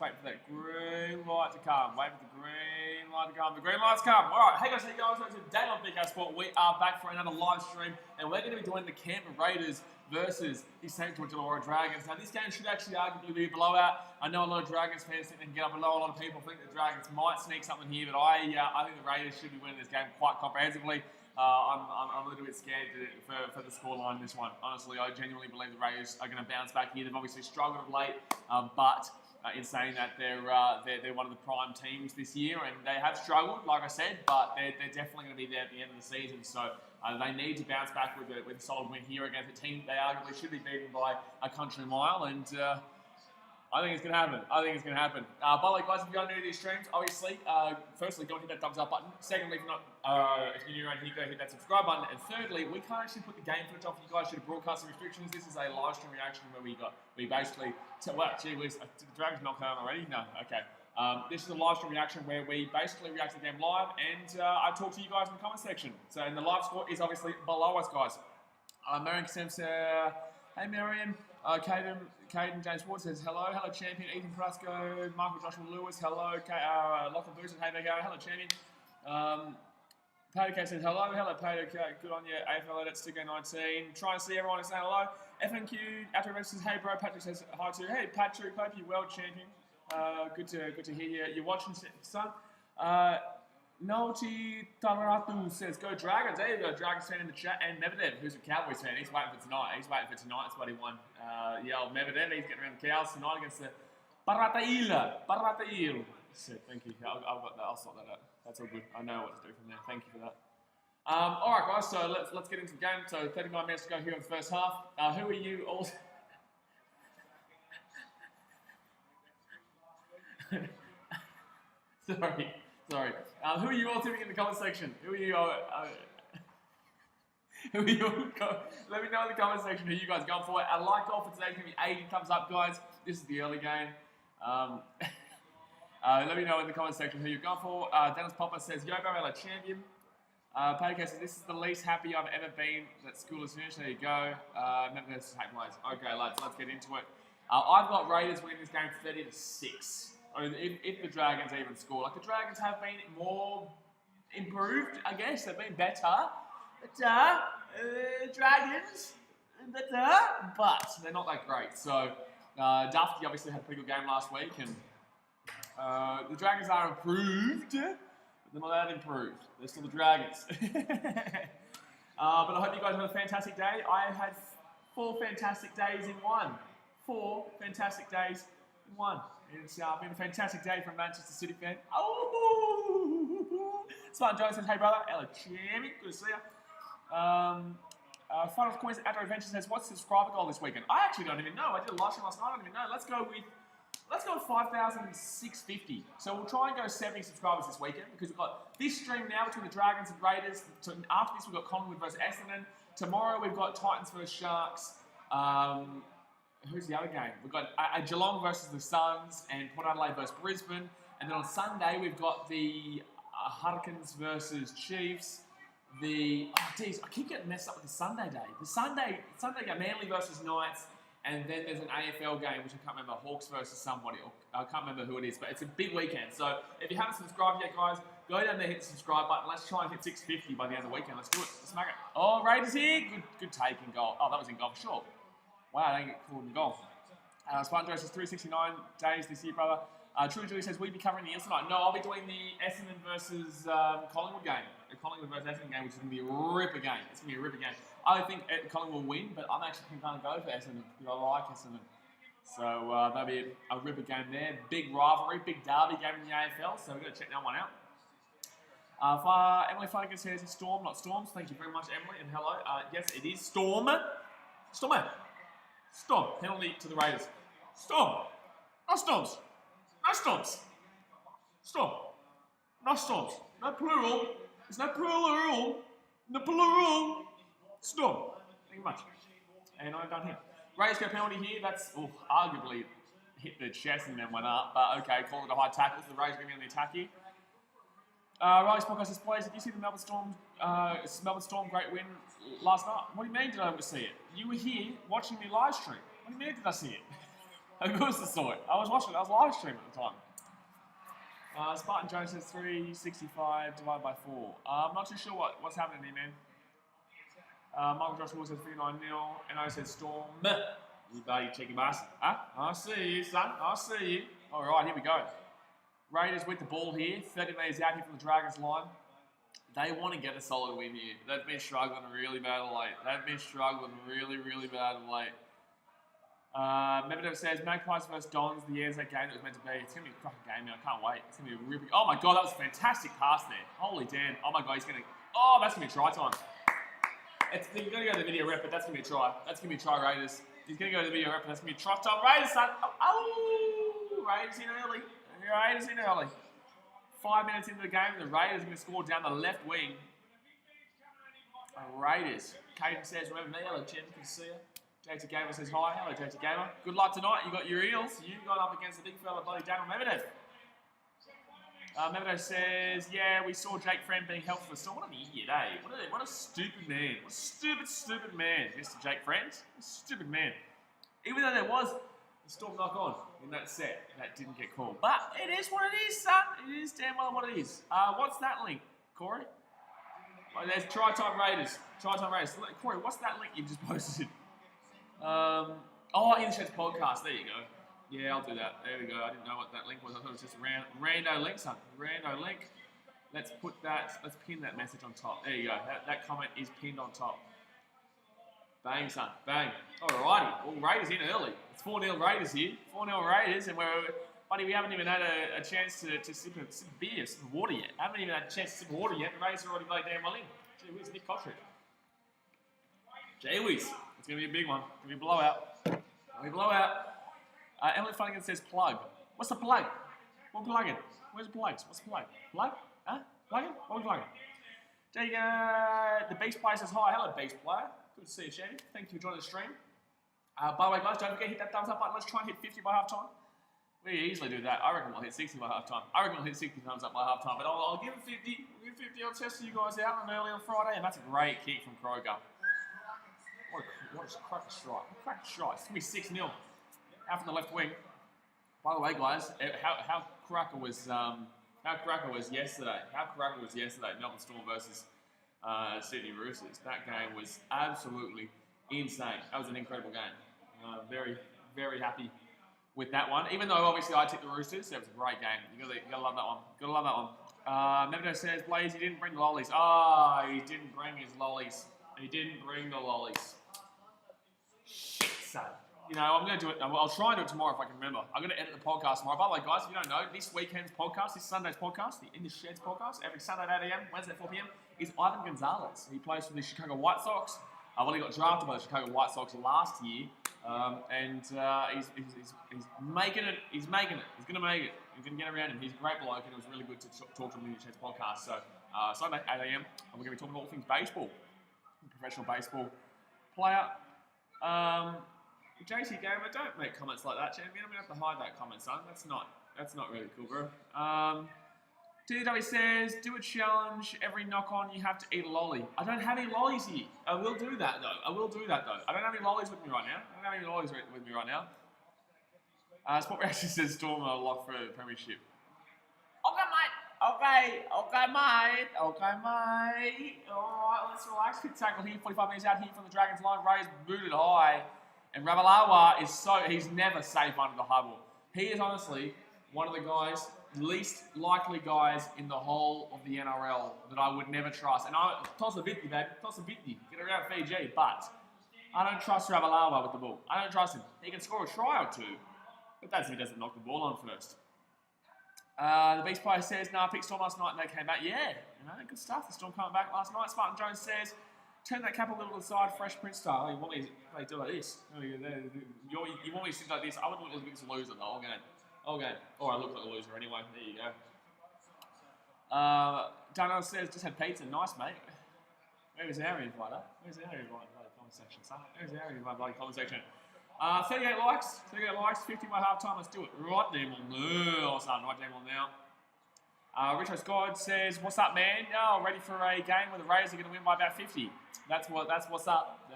just wait for that green light to come. Wait for the green light to come. The green light's come. All right, hey guys, welcome to today on BKRsport. We are back for another live stream, and we're going to be doing the Canberra Raiders versus the St George Illawarra Dragons. Now, this game should actually arguably be a blowout. I know a lot of Dragons fans think they can get up below. A lot of people think the Dragons might sneak something here, but I think the Raiders should be winning this game quite comprehensively. I'm a little bit scared for the scoreline in this one. Honestly, I genuinely believe the Raiders are going to bounce back here. They've obviously struggled of late, but in saying that, they're one of the prime teams this year, and they have struggled, like I said, but they're definitely going to be there at the end of the season. So they need to bounce back with a solid win here against a team they arguably should be beaten by a country mile, and I think it's going to happen. By the way, guys, if you're new to these streams, obviously, firstly, go and hit that thumbs up button. Secondly, if you're new around here, go hit that subscribe button. And thirdly, we can't actually put the game footage off you guys due to broadcasting restrictions. This is a live stream reaction where we basically, gee whiz, did the Dragons knock out already? No, okay. This is a live stream reaction where we basically react to the game live, and I talk to you guys in the comment section. So, and the live score is obviously below us, guys. Marion Says, hey Marion. Caden James Ward says hello champion. Ethan Carrasco, Michael Joshua Lewis, hello. Lachlan Boozin, hey there, hello champion. Pato K says hello Pato K, good on you. AFL edit, Sticker 19. Trying to see everyone and say hello. FNQ, After Rex says hey bro. Patrick says hi too. Hey Patrick, hope you're well champion. Good to hear you. You're watching, son. Noti Tamaratu says, go Dragons. There you go, Dragons fan in the chat. And Medvedev, who's a Cowboys fan, he's waiting for tonight. That's what he won. Old Medvedev, he's getting around the cows tonight against the Paratail. So, thank you. I've got that. I'll sort that out. That's all good. I know what to do from there. Thank you for that. All right, guys. So let's get into the game. So 39 minutes to go here in the first half. Who are you all? Sorry. Who are you all tipping in the comment section? Who are you? Let me know in the comment section who you guys going for. A like goal for today is going to be 80 thumbs up, guys. This is the early game. Let me know in the comment section who you're going for. Dennis Popper says, Yo, Barella champion. Paddy says, this is the least happy I've ever been that school is finished. There you go. Remember this take place. Okay, lads, let's get into it. I've got Raiders winning this game 30-6. I mean, if the Dragons even score. Like, the Dragons have been more improved, I guess. They've been better. Dragons, but they're not that great. So, Dufty obviously had a pretty good game last week, and the Dragons are improved, but they're not that improved. They're still the Dragons. But I hope you guys have a fantastic day. I had 4 fantastic days in one. 4 fantastic days in one. It's been a fantastic day for a Manchester City fan. Oh! Smart Joe says, hey brother, hello champion, good to see you. Final Coins Outdoor Adventure says, what's the subscriber goal this weekend? I actually don't even know. I did a live stream last night, I don't even know. Let's go with 5,650. So we'll try and go 70 subscribers this weekend, because we've got this stream now between the Dragons and Raiders. After this, we've got Collingwood versus Essendon. Tomorrow, we've got Titans versus Sharks. Who's the other game? We've got Geelong versus the Suns and Port Adelaide versus Brisbane. And then on Sunday, we've got the Hurricanes versus Chiefs. I keep getting messed up with the Sunday day. The Sunday game, Manly versus Knights. And then there's an AFL game, which I can't remember, Hawks versus somebody. Or I can't remember who it is, but it's a big weekend. So if you haven't subscribed yet, guys, go down there, hit the subscribe button. Let's try and hit 650 by the end of the weekend. Let's do it. Let's smack it. Oh, Raiders here. Good take in goal. Oh, that was in goal for sure. Wow, I didn't get called in golf. Spartan Joe says 369 days this year, brother. True Julie says, will you be covering the Eels tonight? No, I'll be doing the Essendon versus Collingwood game. The Collingwood versus Essendon game, which is going to be a ripper game. It's going to be a ripper game. I think Collingwood will win, but I'm actually going to go for Essendon because I like Essendon. So that'll be a ripper game there. Big rivalry, big derby game in the AFL, so we're going to check that one out. Emily Flanagan says, Storm, not Storms. Thank you very much, Emily, and hello. Yes, it is Storm. Storm. Penalty to the Raiders. Storm. No Storms. No Storms. Storm. No Storms. No plural. There's no plural. No plural. Storm. Thank you very much. And I'm done here. Raiders get a penalty here. That's arguably hit the chest and then went up. But okay, call it a high tackle. So the Raiders are going to be on the attack here. Riley's podcast says, boys, did you see the Melbourne Storm great win last night? What do you mean did I ever see it? You were here watching me live stream. What do you mean did I see it? Of course I saw it. I was watching it. I was live streaming at the time. Spartan Jones says 365 divided by 4. I'm not too sure what's happening here, man. Michael Josh Wall says 39-0. And I said Storm. You bloody cheeky bastard. Huh? I see you, son. I see you. All right, here we go. Raiders with the ball here. 30 metres out here from the Dragons line. They want to get a solid win here. They've been struggling really bad of late. Really, really bad of late. Medvedev says, Magpies versus Dons, the year's that game that was meant to be. It's going to be a cracking game, man. I can't wait. It's going to be a ripping. Oh, my God, that was a fantastic pass there. Holy damn. Oh, my God, he's going to... Oh, that's going to be try time. You're going to go to the video rep, but that's going to be a try. That's going to be a try, Raiders. He's going to go to the video rep, but that's going to be a try time. Raiders, son. Oh, Raiders in early. 5 minutes into the game, the Raiders are going to score down the left wing. Raiders. Caden says, remember me, hello, Jen, good to see you. JT Gamer says hi, hello JT Gamer. Good luck tonight, you got your Eels. You got up against the big fella, bloody Daniel Medvedev. Medvedev says, yeah, we saw Jake Friend being helpful for the Storm. What an idiot, eh? What a stupid man. What a stupid man, Mr. Jake Friend. A stupid man. Even though there was a Storm knock on in that set, that didn't get called. But it is what it is, son. It is damn well what it is. What's that link, Corey? Oh, there's Try Time Raiders. Try Time Raiders. Corey, what's that link you've just posted? In the Sheds podcast. There you go. Yeah, I'll do that. There we go. I didn't know what that link was. I thought it was just a rando link, son. Rando link. Let's pin that message on top. There you go. That comment is pinned on top. Bang, son. Bang. Alrighty. Well, Raiders in early. It's 4-0 Raiders here. 4-0 Raiders, and we haven't even had a chance to sip a beer, some water yet. Haven't even had a chance to sip water yet. The Raiders are already played damn well in. Gee whiz, Nick Cottridge. Gee whiz. It's going to be a big one. It's going to be a blowout. Emily Flanagan says plug. What's the plug? What plugging? Where's the plugs? What's the plug? Plug? Huh? Plugging? What are we plugging? The Beast Player says hi. Hello, Beast Player. Good to see you, Shannon. Thank you for joining the stream. By the way, guys, don't forget to hit that thumbs up button. Let's try and hit 50 by half time. We easily do that. I reckon we'll hit 60 by half time. I reckon we'll hit 60 thumbs up by half time. But I'll give it 50. I'll give 50. I'll test you guys out early on Friday. And that's a great kick from Kroger. What a crack strike. Crack strike. It's going to be 6-0. Out from the left wing. By the way, guys, how cracker was yesterday. Melbourne Storm versus Sydney Roosters. That game was absolutely insane. That was an incredible game. Very, very happy with that one. Even though obviously I tipped the Roosters, it was a great game. You gotta love that one. Medvedev says, Blaze, he didn't bring the lollies. He didn't bring his lollies. He didn't bring the lollies. Shit, son. You know, I'm going to do it. I'll try and do it tomorrow if I can remember. I'm going to edit the podcast tomorrow. By the way, guys, if you don't know, this weekend's podcast, this Sunday's podcast, the In the Sheds podcast, every Sunday at 8 a.m., Wednesday at 4 p.m., is Ivan Gonzalez. He plays for the Chicago White Sox. He got drafted by the Chicago White Sox last year, he's making it. He's making it. He's going to make it. He's going to get around him. He's a great bloke, and it was really good to talk to him in the Sheds podcast. So, Sunday at 8 a.m., and we're going to be talking all things baseball. Professional baseball player. JT Gamer, don't make comments like that, champion. I'm going to have to hide that comment, son. That's not really cool, bro. TW says, do a challenge. Every knock-on, you have to eat a lolly. I don't have any lollies here. I will do that, though. I don't have any lollies with me right now. Sport Reaction says, Storm are locked for the premiership. Okay, mate. All right, let's relax. Quick tackle here. 45 minutes out here from the Dragons line. Rays booted high. And Ravalawa he's never safe under the high ball. He is honestly one of the least likely guys in the whole of the NRL that I would never trust. And toss a 50, babe. Toss a 50. Get around Fiji. But I don't trust Ravalawa with the ball. I don't trust him. He can score a try or two. But that's if he doesn't knock the ball on first. The Beast Player says, picked Storm last night and they came back. Yeah, good stuff. The Storm coming back last night. Spartan Jones says, turn that cap a little to the side, Fresh Prince style. You want me to do like this? You want me to sit like this? I wouldn't look like a loser the whole game. Or I look like a loser anyway. There you go. Daniel says, just had pizza. Nice, mate. Where's the area inviter? Where's the area inviter? Comment section, son. Where's the area inviter? Comment section. 38 likes, 50 by half time. Let's do it. Right damn on now, son. Right damn on now. Richard Scott says, what's up, man? Ready for a game where the Raiders are going to win by about 50. That's what's up.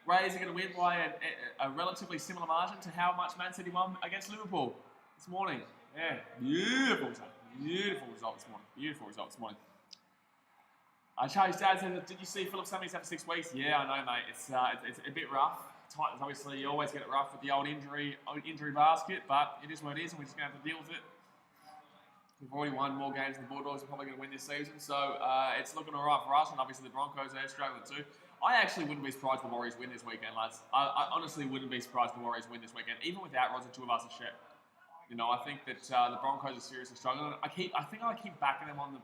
Raiders are going to win by a relatively similar margin to how much Man City won against Liverpool this morning. Yeah, beautiful result. Beautiful result this morning. Beautiful result this morning. Charlie's dad said, did you see Philip Summers after 6 weeks? Yeah, I know, mate. It's a bit rough. Titans, obviously, you always get it rough with the old injury basket, but it is what it is, and we're just going to have to deal with it. We've already won more games than the Bulldogs are probably going to win this season, so it's looking all right for us, and obviously the Broncos are struggling too. I actually wouldn't be surprised the Warriors win this weekend, lads. I honestly wouldn't be surprised the Warriors win this weekend, even without Roz and two of us a share. You know, I think that the Broncos are seriously struggling. I think I keep backing them on the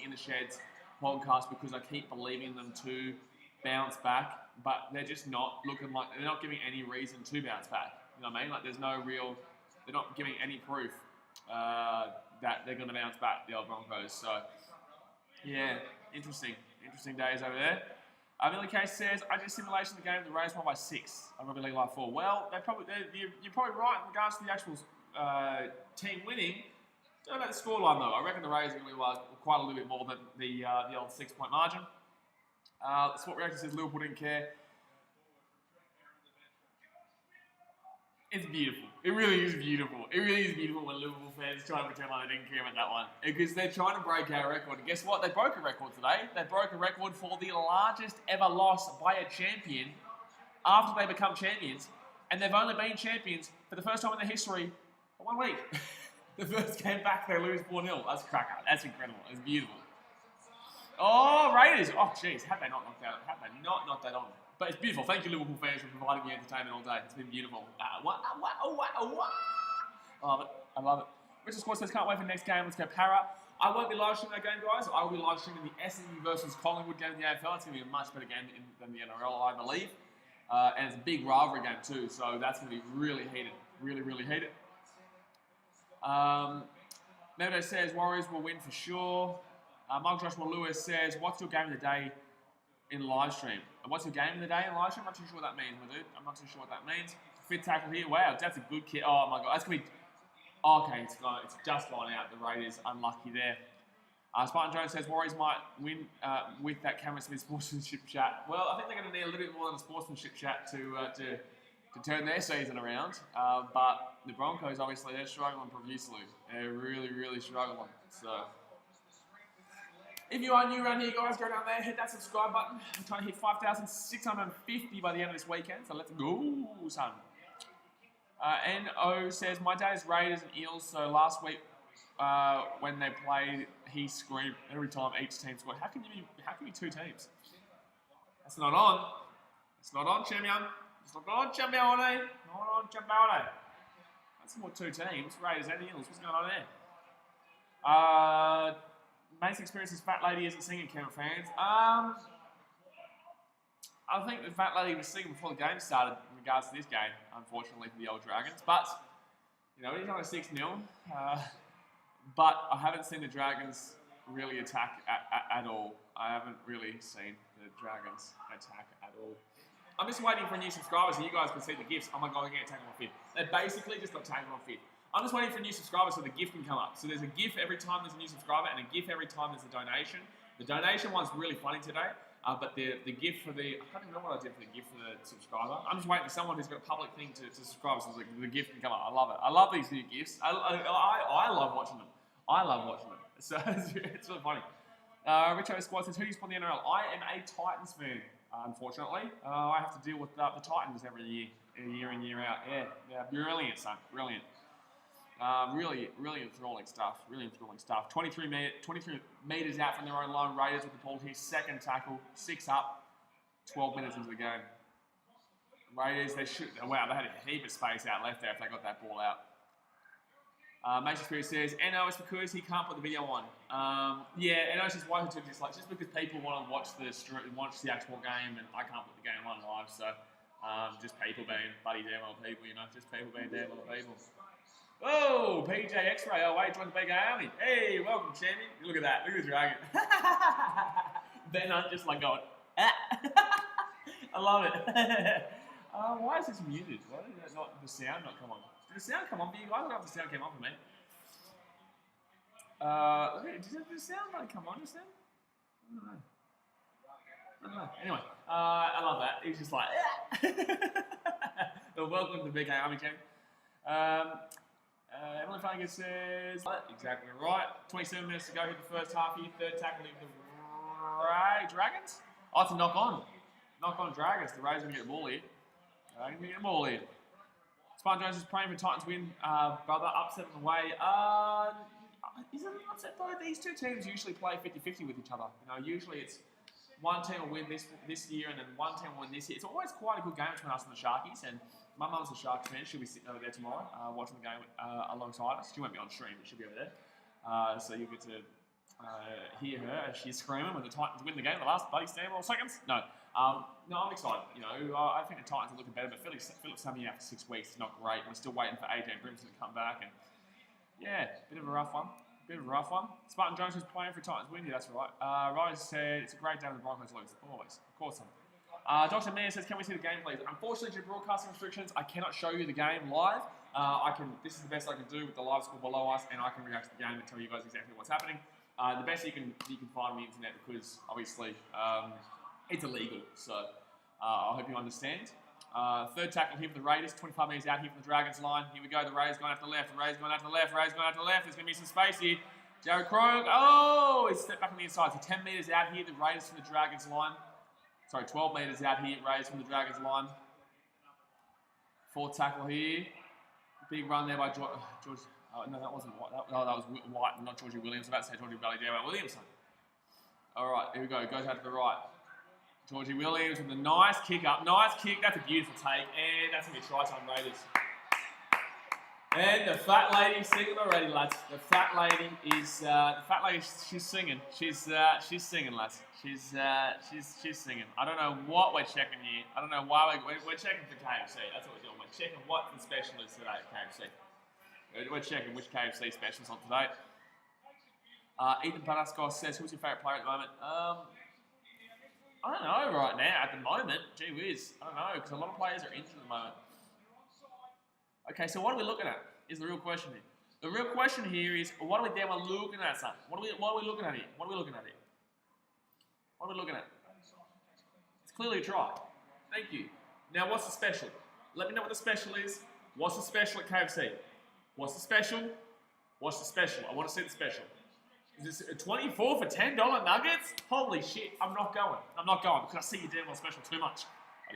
Inner Sheds podcast because I keep believing them to bounce back, but they're just not looking like they're not giving any reason to bounce back. You know what I mean? Like there's no real, they're not giving any proof that they're going to bounce back, the old Broncos. So yeah, interesting days over there. Millie Case says, I did a simulation of the game, the Raiders won by 6 on Rugby League Live 4. Well, you're probably right in regards to the actual team winning. Don't know about the scoreline though. I reckon the Raiders are going to win quite a little bit more than the old 6-point margin. Sport Reactor says Liverpool didn't care. It's beautiful. It really is beautiful. It really is beautiful when Liverpool fans try to pretend like they didn't care about that one. Because they're trying to break our record. And guess what? They broke a record today. They broke a record for the largest ever loss by a champion after they become champions. And they've only been champions for the first time in their history for 1 week. The first game back, they lose 4-0. That's cracker. That's incredible. It's beautiful. Oh, Raiders. Oh, jeez. Had they not knocked that on? But it's beautiful. Thank you, Liverpool fans, for providing me entertainment all day. It's been beautiful. I love it. I love it. Richard Squad says, can't wait for the next game. Let's go Para. I won't be live streaming that game, guys. I will be live streaming the Essendon versus Collingwood game in the AFL. It's going to be a much better game than the NRL, I believe. And it's a big rivalry game too, so that's going to be really heated. Really, really heated. Meadow says, Warriors will win for sure. Mark Joshua Lewis says, what's your game of the day in live stream? And what's your game of the day in live stream? I'm not too sure what that means, my dude. I'm not too sure what that means. Fifth tackle here. Wow, that's a good kick. Oh my god, that's gonna be. Okay, it's just gone out. The Raiders unlucky there. Spartan Jones says Warriors might win with that Cameron Smith sportsmanship chat. Well, I think they're going to need a little bit more than a sportsmanship chat to turn their season around. But the Broncos, obviously, they're struggling profusely. They're really, really struggling. So. If you are new around here, guys, go down there, hit that subscribe button. I'm trying to hit 5,650 by the end of this weekend, so let's go, son. NO says, my dad is Raiders and Eels, so last week when they played, he screamed every time each team scored. How can you be two teams? That's not on. It's not on, champion. It's not on, champione. Not on, champione. That's more two teams, Raiders and Eels. What's going on there? Mason experiences fat lady isn't singing, Canberra fans. I think the fat lady was singing before the game started in regards to this game, unfortunately for the old Dragons. But, you know, it is on a 6-0. But I haven't seen the Dragons really attack at all. I haven't really seen the Dragons attack at all. I'm just waiting for new subscribers so you guys can see the gifts. Oh my god, they're getting taken on 5th. They basically just got taken on 5th. I'm just waiting for new subscribers so the GIF can come up. So there's a GIF every time there's a new subscriber and a GIF every time there's a donation. The donation one's really funny today, but the GIF for the, I can't even remember what I did for the GIF for the subscriber. I'm just waiting for someone who's got a public thing to subscribe so the GIF can come up. I love it. I love these new GIFs. I love watching them. I love watching them. So it's really funny. Richo Squad says, who do you support in the NRL? I am a Titans fan, unfortunately. I have to deal with the Titans every year in, year out. Yeah, brilliant, son. Brilliant. Really enthralling stuff. 23 metres out from their own line. Raiders with the ball here. Second tackle. 6 up. 12 minutes into the game. Raiders, they had a heap of space out left there if they got that ball out. Mason Spirit says, NO is because he can't put the video on. Yeah, NO says, why is it just because people want to watch the actual game and I can't put the game on live. So, just people being bloody damn old people, you know. Just people being damn old people. Oh, PJ X-Ray, joined the BKRmy. Hey, welcome, champion. Look at that. Look at the dragon. Ben Hunt just like going, ah. I love it. Why is this muted? Why did the sound not come on? Did the sound come on for you guys? I don't know if the sound came on for me. Did the sound not come on just then? I don't know. I don't know. Anyway, I love that. He's just like, well, welcome to the BKRmy channel. Emily Flanagan says, exactly right. 27 minutes to go here the first half here. Third tackle of the Dragons. Oh, it's a knock on. Knock on Dragons. The Raiders are going to get the ball here. Dragons going to get the ball here. St Jones is praying for Titans win. Brother, upset on the way. Is it an upset though? These two teams usually play 50-50 with each other. You know, usually it's one team will win this year and then one team will win this year. It's always quite a good game between us and the Sharkies. And my mum's a Sharks fan. She'll be sitting over there tomorrow watching the game alongside us. She won't be on stream, but she'll be over there. So you'll get to hear her as she's screaming when the Titans win the game. The last bloody several seconds. No, I'm excited. You know, I think the Titans are looking better, but Philip Sammy out for 6 weeks is not great. We're still waiting for AJ Brimson to come back, and yeah, bit of a rough one. Spartan Jones is playing for Titans win. Yeah, that's right. Rise said it's a great day when the Broncos lose. Always, of course. Dr. Mayer says, can we see the game, please? Unfortunately, due to broadcasting restrictions, I cannot show you the game live. This is the best I can do with the live score below us, and I can react to the game and tell you guys exactly what's happening. The best you can find on the internet because obviously it's illegal. So I hope you understand. Third tackle here for the Raiders, 25 metres out here from the Dragons line. Here we go, the Raiders going out to the left, Raiders going out to the left, Raiders going out to the left. There's going to be some space here. Jared Krog, he's stepped back on the inside. So 10 metres out here, the Raiders from the Dragons line. Sorry, 12 metres out here, Raiders from the Dragons line. Fourth tackle here. Big run there by George. No, that wasn't White. That was White, not Georgie Williams. I was about to say Georgie Williamson. All right, here we go. Goes out to the right. Georgie Williams with a nice kick up. Nice kick. That's a beautiful take. And that's going to be try time Raiders. And the fat lady singing already, lads. The fat lady is she's singing. She's singing, lads. She's singing. I don't know what we're checking here. I don't know why we're checking for KFC. That's what we're doing. We're checking what the special is today at KFC. We're checking which KFC specials on today. Ethan Panaskos says, who's your favourite player at the moment? I don't know right now, at the moment. Gee whiz. I don't know, because a lot of players are injured at the moment. Okay, so what are we looking at, is the real question here. The real question here is, what are we damn well looking at, son? What are we looking at here? What are we looking at here? What are we looking at? It's clearly a try. Thank you. Now, what's the special? Let me know what the special is. What's the special at KFC? What's the special? What's the special? I want to see the special. Is this a 24 for $10 nuggets? Holy shit, I'm not going because I see you damn well special too much.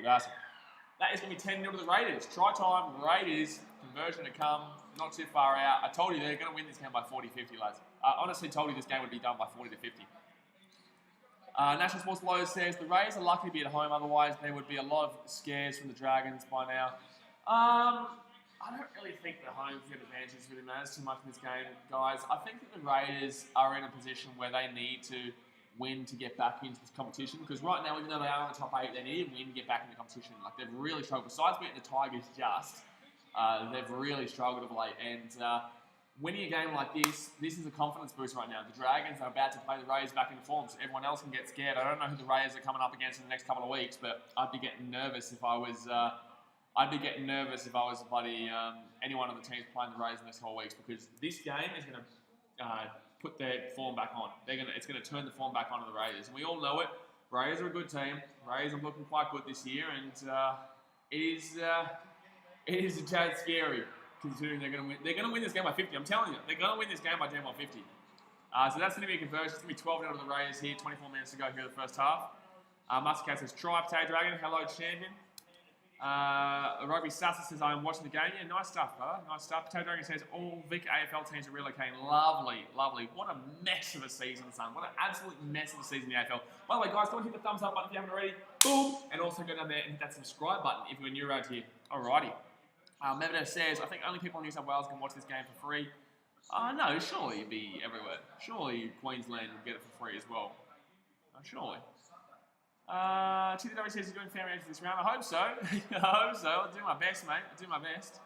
That is going to be 10-0 to the Raiders. Try time, Raiders, conversion to come, not too far out. I told you they're going to win this game by 40-50, lads. I honestly told you this game would be done by 40-50. National Sports Low says, the Raiders are lucky to be at home, otherwise there would be a lot of scares from the Dragons by now. I don't really think the home field advantage really matters too much in this game, guys. I think that the Raiders are in a position where they need to win to get back into this competition, because right now, even though they are in the top 8, they need to win to get back in the competition. Like, they've really struggled. Besides beating the Tigers they've really struggled of late. And winning a game like this is a confidence boost right now. The Dragons are about to play the Raiders back into form, so everyone else can get scared. I don't know who the Raiders are coming up against in the next couple of weeks, but I'd be getting nervous if I was... bloody anyone on the teams playing the Raiders in this whole weeks, because this game is going to put their form back on. It's going to turn the form back onto the Raiders, and we all know it. Raiders are a good team. Raiders are looking quite good this year, and it is a tad scary considering they're going to win. They're going to win this game by 50. I'm telling you, they're going to win this game by damn well 50. So that's going to be a conversion. It's going to be 12-0 to the Raiders here. 24 minutes to go here in the first half. Muscat says, try Potato Dragon. Hello, champion. Rugby Sassa says, I'm watching the game. Yeah, nice stuff, brother. Nice stuff. Potato Dragon says, all Vic AFL teams are relocating. Lovely, lovely. What a mess of a season, son. What an absolute mess of a season in the AFL. By the way, guys, don't hit the thumbs up button if you haven't already. Boom! And also go down there and hit that subscribe button if you're new around here. Alrighty. Mevedev says, I think only people in New South Wales can watch this game for free. No, surely it'd be everywhere. Surely Queensland would get it for free as well. Surely. TW says he's doing fair range this round. I hope so. I hope so. I'll do my best, mate. I'll do my best.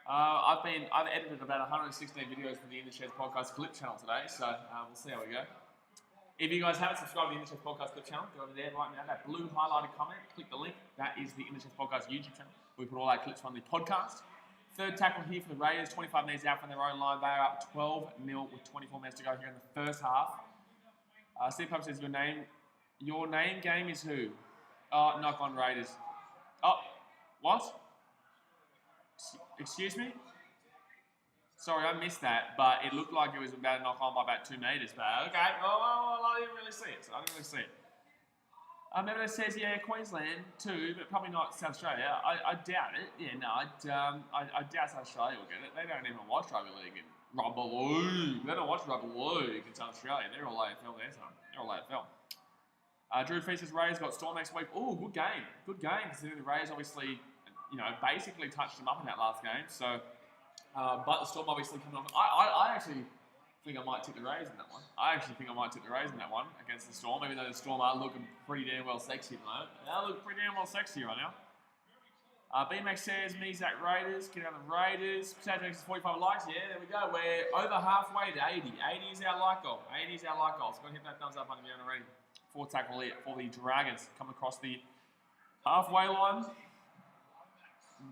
I've edited about 116 videos for the In the Sheds Podcast Clip channel today, so we'll see how we go. If you guys haven't subscribed to the In the Sheds Podcast Clip channel, go over there right now. That blue highlighted comment, click the link. That is the In the Sheds Podcast YouTube channel. We put all our clips on the podcast. Third tackle here for the Raiders, 25 minutes out from their own line. They are up 12-0 with 24 minutes to go here in the first half. Steve Pub says your name Your name game is who? Oh, knock on Raiders. Oh, what? Excuse me? Sorry, I missed that, but it looked like it was about to knock on by about 2 metres. But okay, well, I didn't really see it. So I didn't really see it. Maybe it says, yeah, Queensland too, but probably not South Australia. I doubt it. Yeah, no, I doubt South Australia will get it. They don't even watch rugby league in rugby league. They don't watch rugby league in South Australia. They're all AFL there, son. They're all AFL. Drew Feaster's Rays got Storm next week. Oh, good game. Good game, considering the Rays obviously, basically touched them up in that last game. So, but the Storm obviously coming off. I actually think I might tip the Rays in that one. Against the Storm, even though the Storm are looking pretty damn well sexy at the moment. They look pretty damn well sexy right now. BMax says, Mizak Raiders, get out the Raiders. Potato X is 45 likes. Yeah, there we go. We're over halfway to 80. 80 is our like goal. So got to hit that thumbs up on the video already. 4 tackle here for the Dragons. Coming across the halfway line.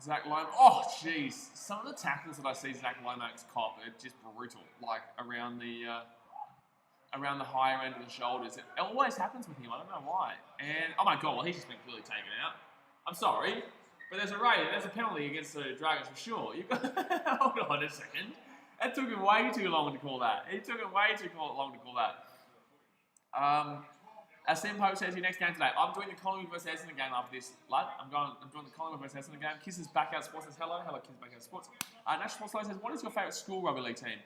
Zach Lomax. Oh, jeez. Some of the tackles that I see Zach Lomax cop are just brutal. Like around the higher end of the shoulders. It always happens with him. I don't know why. And oh my god, well he's just been clearly taken out. I'm sorry, but there's a penalty against the Dragons for sure. You got hold on a second. That took him way too long to call that. As Sim Pope says, your next game today. I'm doing the Collingwood versus Essendon game after this, lad. I'm doing the Collingwood versus Essendon game. Kisses Backout Sports says hello. Hello, Kisses Backout Sports. National Sports says, what is your favourite school rugby league team?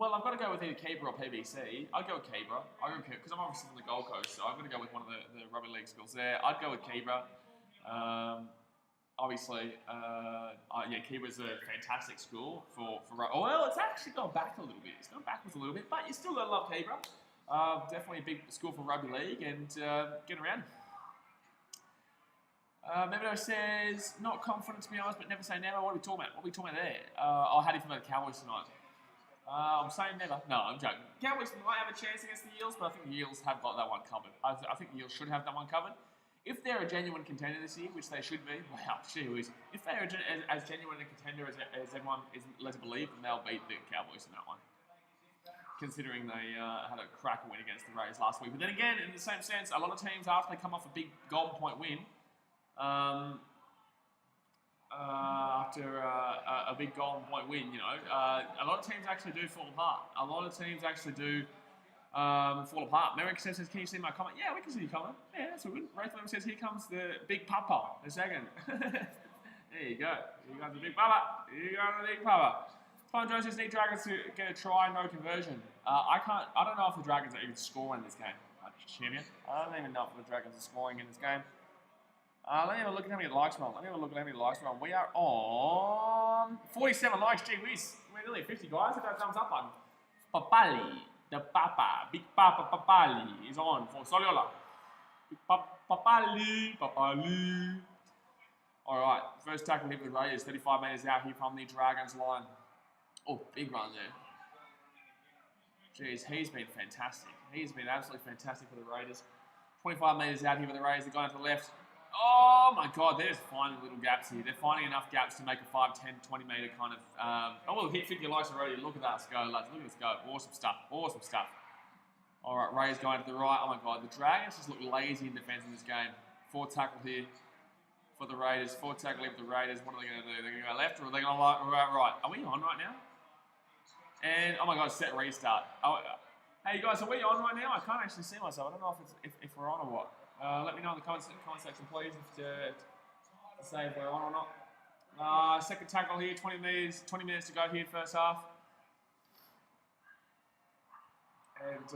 Well, I've got to go with either Canberra or PBC. I'd go with Canberra. Because I'm obviously from the Gold Coast, so I'm going to go with one of the rugby league schools there. I'd go with Canberra. Canberra's a fantastic school for well, it's actually gone back a little bit. It's gone backwards a little bit, but you still got to love Canberra. Definitely a big school for rugby league and getting around. Memedo says, not confident to be honest, but never say never. What are we talking about? There? How do you feel about the Cowboys tonight? I'm saying never. No, I'm joking. Cowboys might have a chance against the Eels, but I think the Eels have got that one covered. I think the Eels should have that one covered. If they're a genuine contender this year, which they should be, wow, gee whiz. If they're as genuine a contender as everyone is led to believe, then they'll beat the Cowboys in that one. Considering they had a cracker win against the Rays last week. But then again, in the same sense, a lot of teams, after they come off a big Golden Point win, after a big Golden Point win, a lot of teams actually do fall apart. Fall apart. Merrick says, can you see my comment? Yeah, we can see your comment. Yeah, that's all good. Wraithman says, here comes the big papa. The second. There you go. Here comes the big papa. Fun Jones says, need Dragons to get a try, no conversion. I don't know if the Dragons are even scoring in this game. Champion. I don't even know if the Dragons are scoring in this game. Let me have a look at how many likes we're on. We are on 47 likes. Gee whiz. We're nearly 50 guys. Hit that thumbs up button. Papali, the Papa, Big Papa Papali is on for Soliola. Big Papali. Alright, first tackle here for the Raiders. 35 metres out here from the Dragons line. Oh, big run there. Jeez, he's been fantastic. He's been absolutely fantastic for the Raiders. 25 metres out here for the Raiders. They're going to the left. Oh my god, they're just finding little gaps here. They're finding enough gaps to make a 5, 10, 20 metre kind of... we'll hit 50 likes already. Look at us go, lads. Look at us go. Awesome stuff. Alright, Ray's going to the right. Oh my god, the Dragons just look lazy in defence in this game. 4 tackle here for the Raiders. 4 tackle here for the Raiders. What are they going to do? They're going to go left or are they going to go right? Are we on right now? And, oh my god, set restart. Hey guys, are we on right now? I can't actually see myself. I don't know if we're on or what. Let me know in the comment section, please, to say if we're on or not. Second tackle here, 20 minutes to go here, first half. And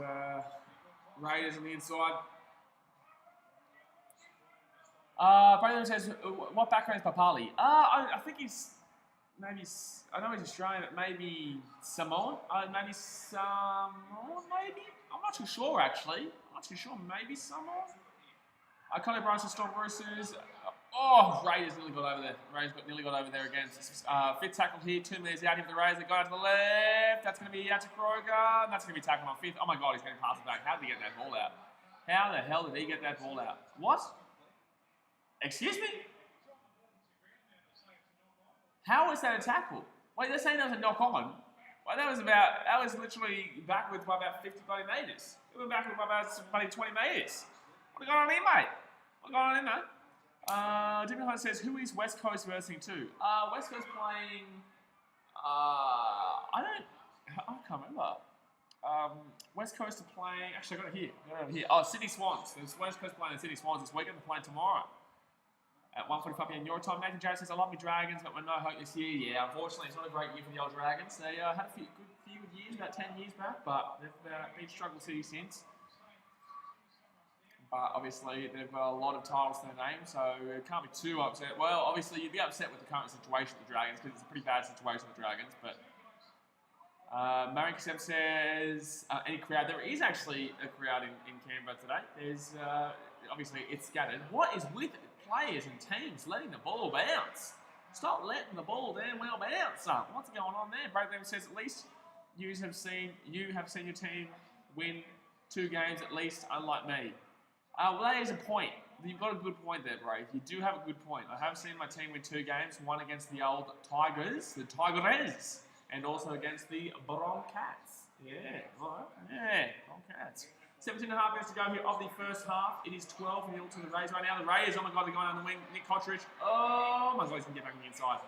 Raiders on the inside. Brandon says, what background is Papali? I think he's maybe, I know he's Australian, but maybe Samoan? maybe? I'm not too sure, actually. Maybe Samoan? Conor Bryce and Storm Roosters. Raiders nearly got over there. Nearly got over there again. Fifth tackle here, 2 minutes out here for the Raiders. They go out to the left. That's going to be out to Kroger. And that's going to be tackled on fifth. Oh my god, he's going to pass it back. How did he get that ball out? How the hell did he get that ball out? What? Excuse me? How is that a tackle? Wait, they're saying that was a knock on. Well, that was literally backwards by about 50 bloody metres. It went backwards by about bloody 20 metres. What going on here, mate? What going on in there? Jimmy Hunt says, who is West Coast versing to? West Coast playing, I can't remember. West Coast are playing, actually I got it here. Oh, Sydney Swans. There's West Coast playing the Sydney Swans this weekend. They're playing tomorrow at 1:45 p.m. your time. Nathan Jarrett says, I love my Dragons, but we're no hope this year. Yeah, unfortunately, it's not a great year for the old Dragons. They had a few good years, about 10 years back, but they've been struggle city since. But obviously, they've got a lot of titles to their name, so it can't be too upset. Well, obviously, you'd be upset with the current situation of the Dragons, because it's a pretty bad situation with the Dragons, but Marion Kasem says, any crowd? There is actually a crowd in Canberra today. There's, obviously, it's scattered. What is with players and teams letting the ball bounce? Stop letting the ball damn well bounce, son. What's going on there? Brayden says, at least you have seen your team win 2 games at least, unlike me. Well, that is a point. You've got a good point there, bro. You do have a good point. I have seen my team win 2 games, one against the old Tigers, the Tigers, and also against the Broncats. Yeah, all right. Yeah, Broncats. 17 and a half minutes to go here of the first half. It is 12-0 to the Raiders right now. The Raiders, oh my God, they're going on the wing. Nick Cottridge. Oh my God, he's going to get back on the inside.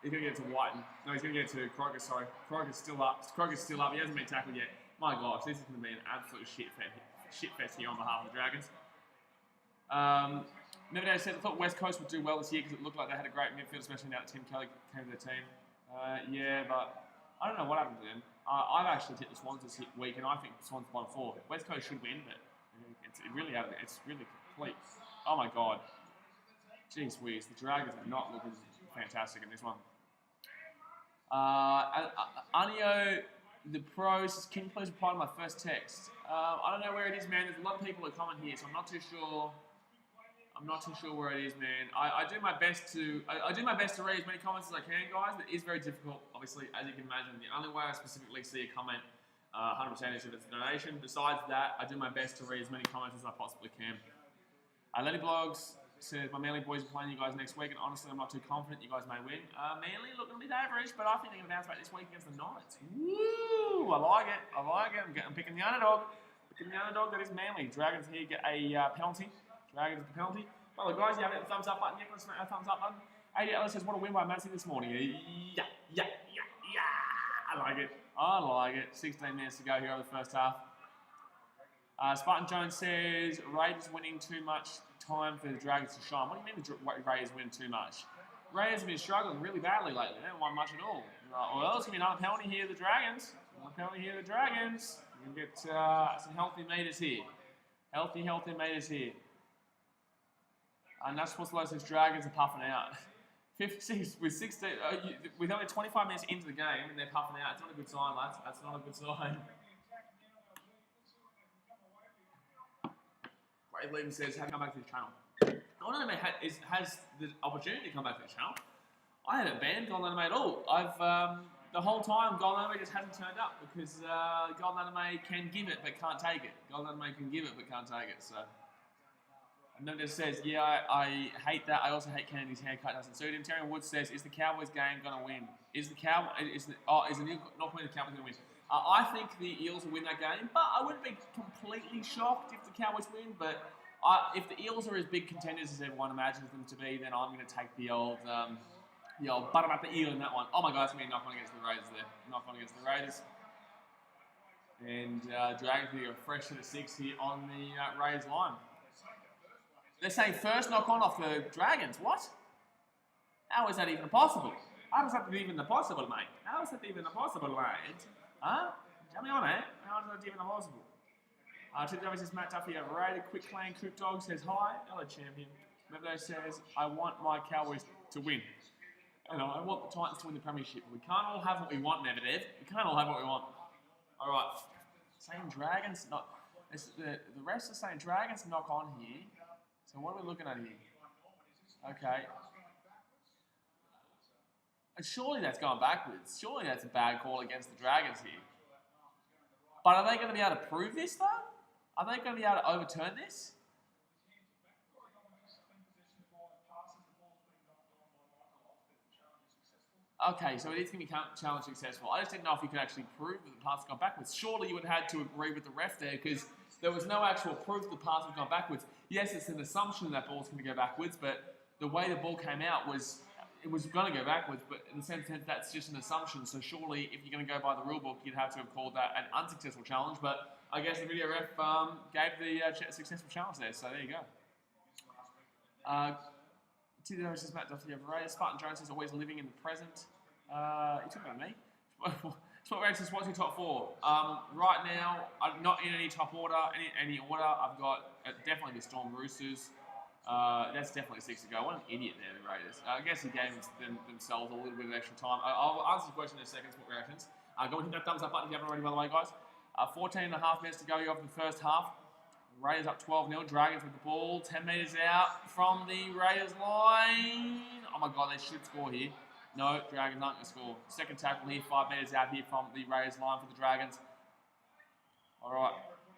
He's going to get it to Whiten. No, he's going to get it to Croker, sorry. Croker's still up. He hasn't been tackled yet. My gosh, this is going to be an absolute shit fest here on behalf of the Dragons. Never said, I thought West Coast would do well this year because it looked like they had a great midfield, especially now that Tim Kelly came to their team. Yeah, but I don't know what happened to them. I've actually tipped the Swans this week, and I think the Swans won 4. West Coast should win, but it's really complete. Oh my God. Jeez whiz, the Dragons are not looking fantastic in this one. Anio, the pros, can you please reply to my first text? I don't know where it is, man. There's a lot of people that comment here, so I'm not too sure. Where it is, man. I do my best to read as many comments as I can, guys, but it is very difficult, obviously, as you can imagine. The only way I specifically see a comment 100% is if it's a donation. Besides that, I do my best to read as many comments as I possibly can. Lenny Blogs says, my Manly boys are playing you guys next week, and honestly, I'm not too confident you guys may win. Manly looking a bit average, but I think they're going to bounce back this week against the Knights. Woo! I like it. I'm picking the underdog. That is Manly. Dragons here get a penalty. Dragons the penalty. Well, guys, you have a thumbs up button. Yeah, let's smack that thumbs up button. AD Ellis says, what a win by Massey this morning. Yeah. I like it. 16 minutes to go here over the first half. Spartan Jones says, Raiders winning too much time for the Dragons to shine. What do you mean the Raiders win too much? Raiders have been struggling really badly lately. They haven't won much at all. Well, it's going to be another penalty here, the Dragons. You're going to get some healthy meters here. Healthy meters here. And that's what's the says Dragons are puffing out. 56 with 16, with only 25 minutes into the game and they're puffing out. It's not a good sign, lads. That's not a good sign. Brave Levin says, have you come back to the channel? Golden Anime has the opportunity to come back to the channel. I haven't banned Golden Anime at all. I've the whole time Golden Anime just hasn't turned up because Golden Anime can give it but can't take it. Golden Anime can give it but can't take it. So. And then it says, yeah, I hate that. I also hate Kennedy's haircut doesn't suit him. Terry Woods says, is the Cowboys game going to win? Is the North Queensland Cowboys going to win? I think the Eels will win that game, but I wouldn't be completely shocked if the Cowboys win. But if the Eels are as big contenders as everyone imagines them to be, then I'm going to take the old butter up the eel in that one. Oh my God, it's going to be knock on against the Raiders there. Knock on against the Raiders. And Dragons will go fresh to the 6 here on the Raiders line. They're saying first knock on off the Dragons. What? How is that even possible? How is that even possible, mate? How is that even possible, mate? Huh? Tell me on it. How is that even possible? TW says Matt Duffy overrated. Quick Clan Coop Dog says hi. Hello, champion. Mevdo says, I want my Cowboys to win. And I want the Titans to win the premiership. We can't all have what we want, Medvedev. We can't all have what we want. All right. Saying Dragons, the rest are saying Dragons knock on here. So what are we looking at here? Okay. And surely that's going backwards. Surely that's a bad call against the Dragons here. But are they going to be able to prove this, though? Are they going to be able to overturn this? Okay, so it is going to be challenge successful. I just didn't know if you could actually prove that the pass had gone backwards. Surely you would have had to agree with the ref there because there was no actual proof the pass had gone backwards. Yes, it's an assumption that ball's going to go backwards, but the way the ball came out was it was going to go backwards, but in the same sense, that's just an assumption. So surely, if you're going to go by the rule book, you'd have to have called that an unsuccessful challenge. But I guess the video ref gave the successful challenge there. So there you go. Tito says Matt Duffy of Raiders. Spartan Jones is always living in the present. You talking about me? Sport Raiders says, what's your top four? Right now, I'm not in any top order, any order. I've got definitely the Storm Roosters. That's definitely 6 to go. What an idiot there, the Raiders. I guess he gave themselves a little bit of extra time. I'll answer the question in a second, Sport Reactions. Go and hit that thumbs up button if you haven't already, by the way, guys. 14 and a half minutes to go of the first half. Raiders up 12-0. Dragons with the ball. 10 metres out from the Raiders line. Oh my God, they should score here. No, Dragons aren't going to score. Second tackle here, 5 metres out here from the Raiders line for the Dragons. All right,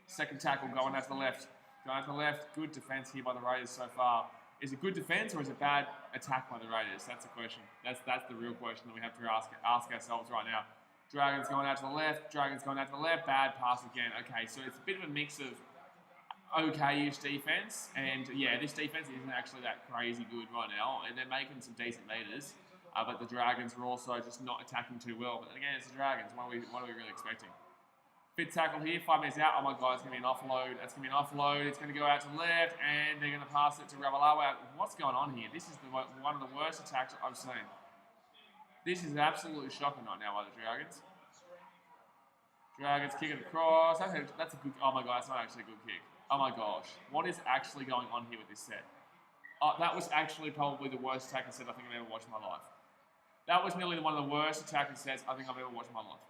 second tackle going out to the left. Going to the left, good defence here by the Raiders so far. Is it good defence or is it bad attack by the Raiders? That's the question. That's the real question that we have to ask ourselves right now. Dragons going out to the left, Dragons going out to the left, bad pass again. Okay, so it's a bit of a mix of okay-ish defence, and yeah, this defence isn't actually that crazy good right now, and they're making some decent meters, but the Dragons are also just not attacking too well. But again, it's the Dragons. What are we really expecting? Fifth tackle here, 5 minutes out. Oh my God, it's going to be an offload. That's going to be an offload. It's going to go out to the left, and they're going to pass it to Ravalawa. What's going on here? This is one of the worst attacks I've seen. This is absolutely shocking right now by the Dragons. Dragons kick it across. That's a good. Oh my God, it's not actually a good kick. Oh my gosh, what is actually going on here with this set? That was actually probably the worst attacking set I think I've ever watched in my life. That was nearly one of the worst attacking sets I think I've ever watched in my life.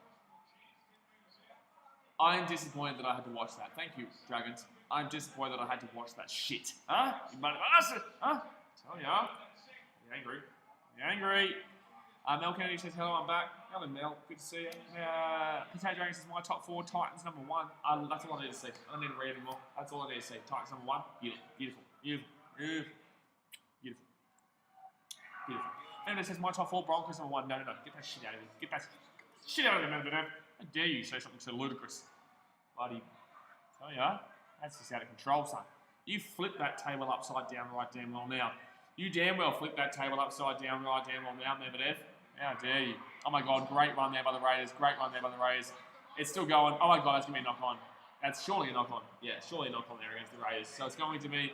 I'm disappointed that I had to watch that. Thank you, Dragons. I'm disappointed that I had to watch that shit. Huh? You might have asked it. Huh? Tell ya. You're angry. You're angry. Mel Kennedy says, hello, I'm back. Hello, Mel. Good to see you. Potato Dragons says, my top four, Titans number 1. That's all I need to see. I don't need to read anymore. That's all I need to see. Titans number 1. Beautiful. Beautiful. Beautiful. Beautiful. Beautiful. Beautiful. Kennedy says, my top four, Broncos number 1. No. Get that shit out of here. Get that shit out of there, man. How dare you say something so ludicrous? Bloody, tell ya, that's just out of control, son. You flip that table upside down right damn well now. You damn well flip that table upside down right damn well now, Medvedev. How dare you? Oh my God, great run there by the Raiders. Great run there by the Raiders. It's still going. Oh my God, that's going to be a knock-on. That's surely a knock-on. Yeah, surely a knock-on there against the Raiders. So it's going to be...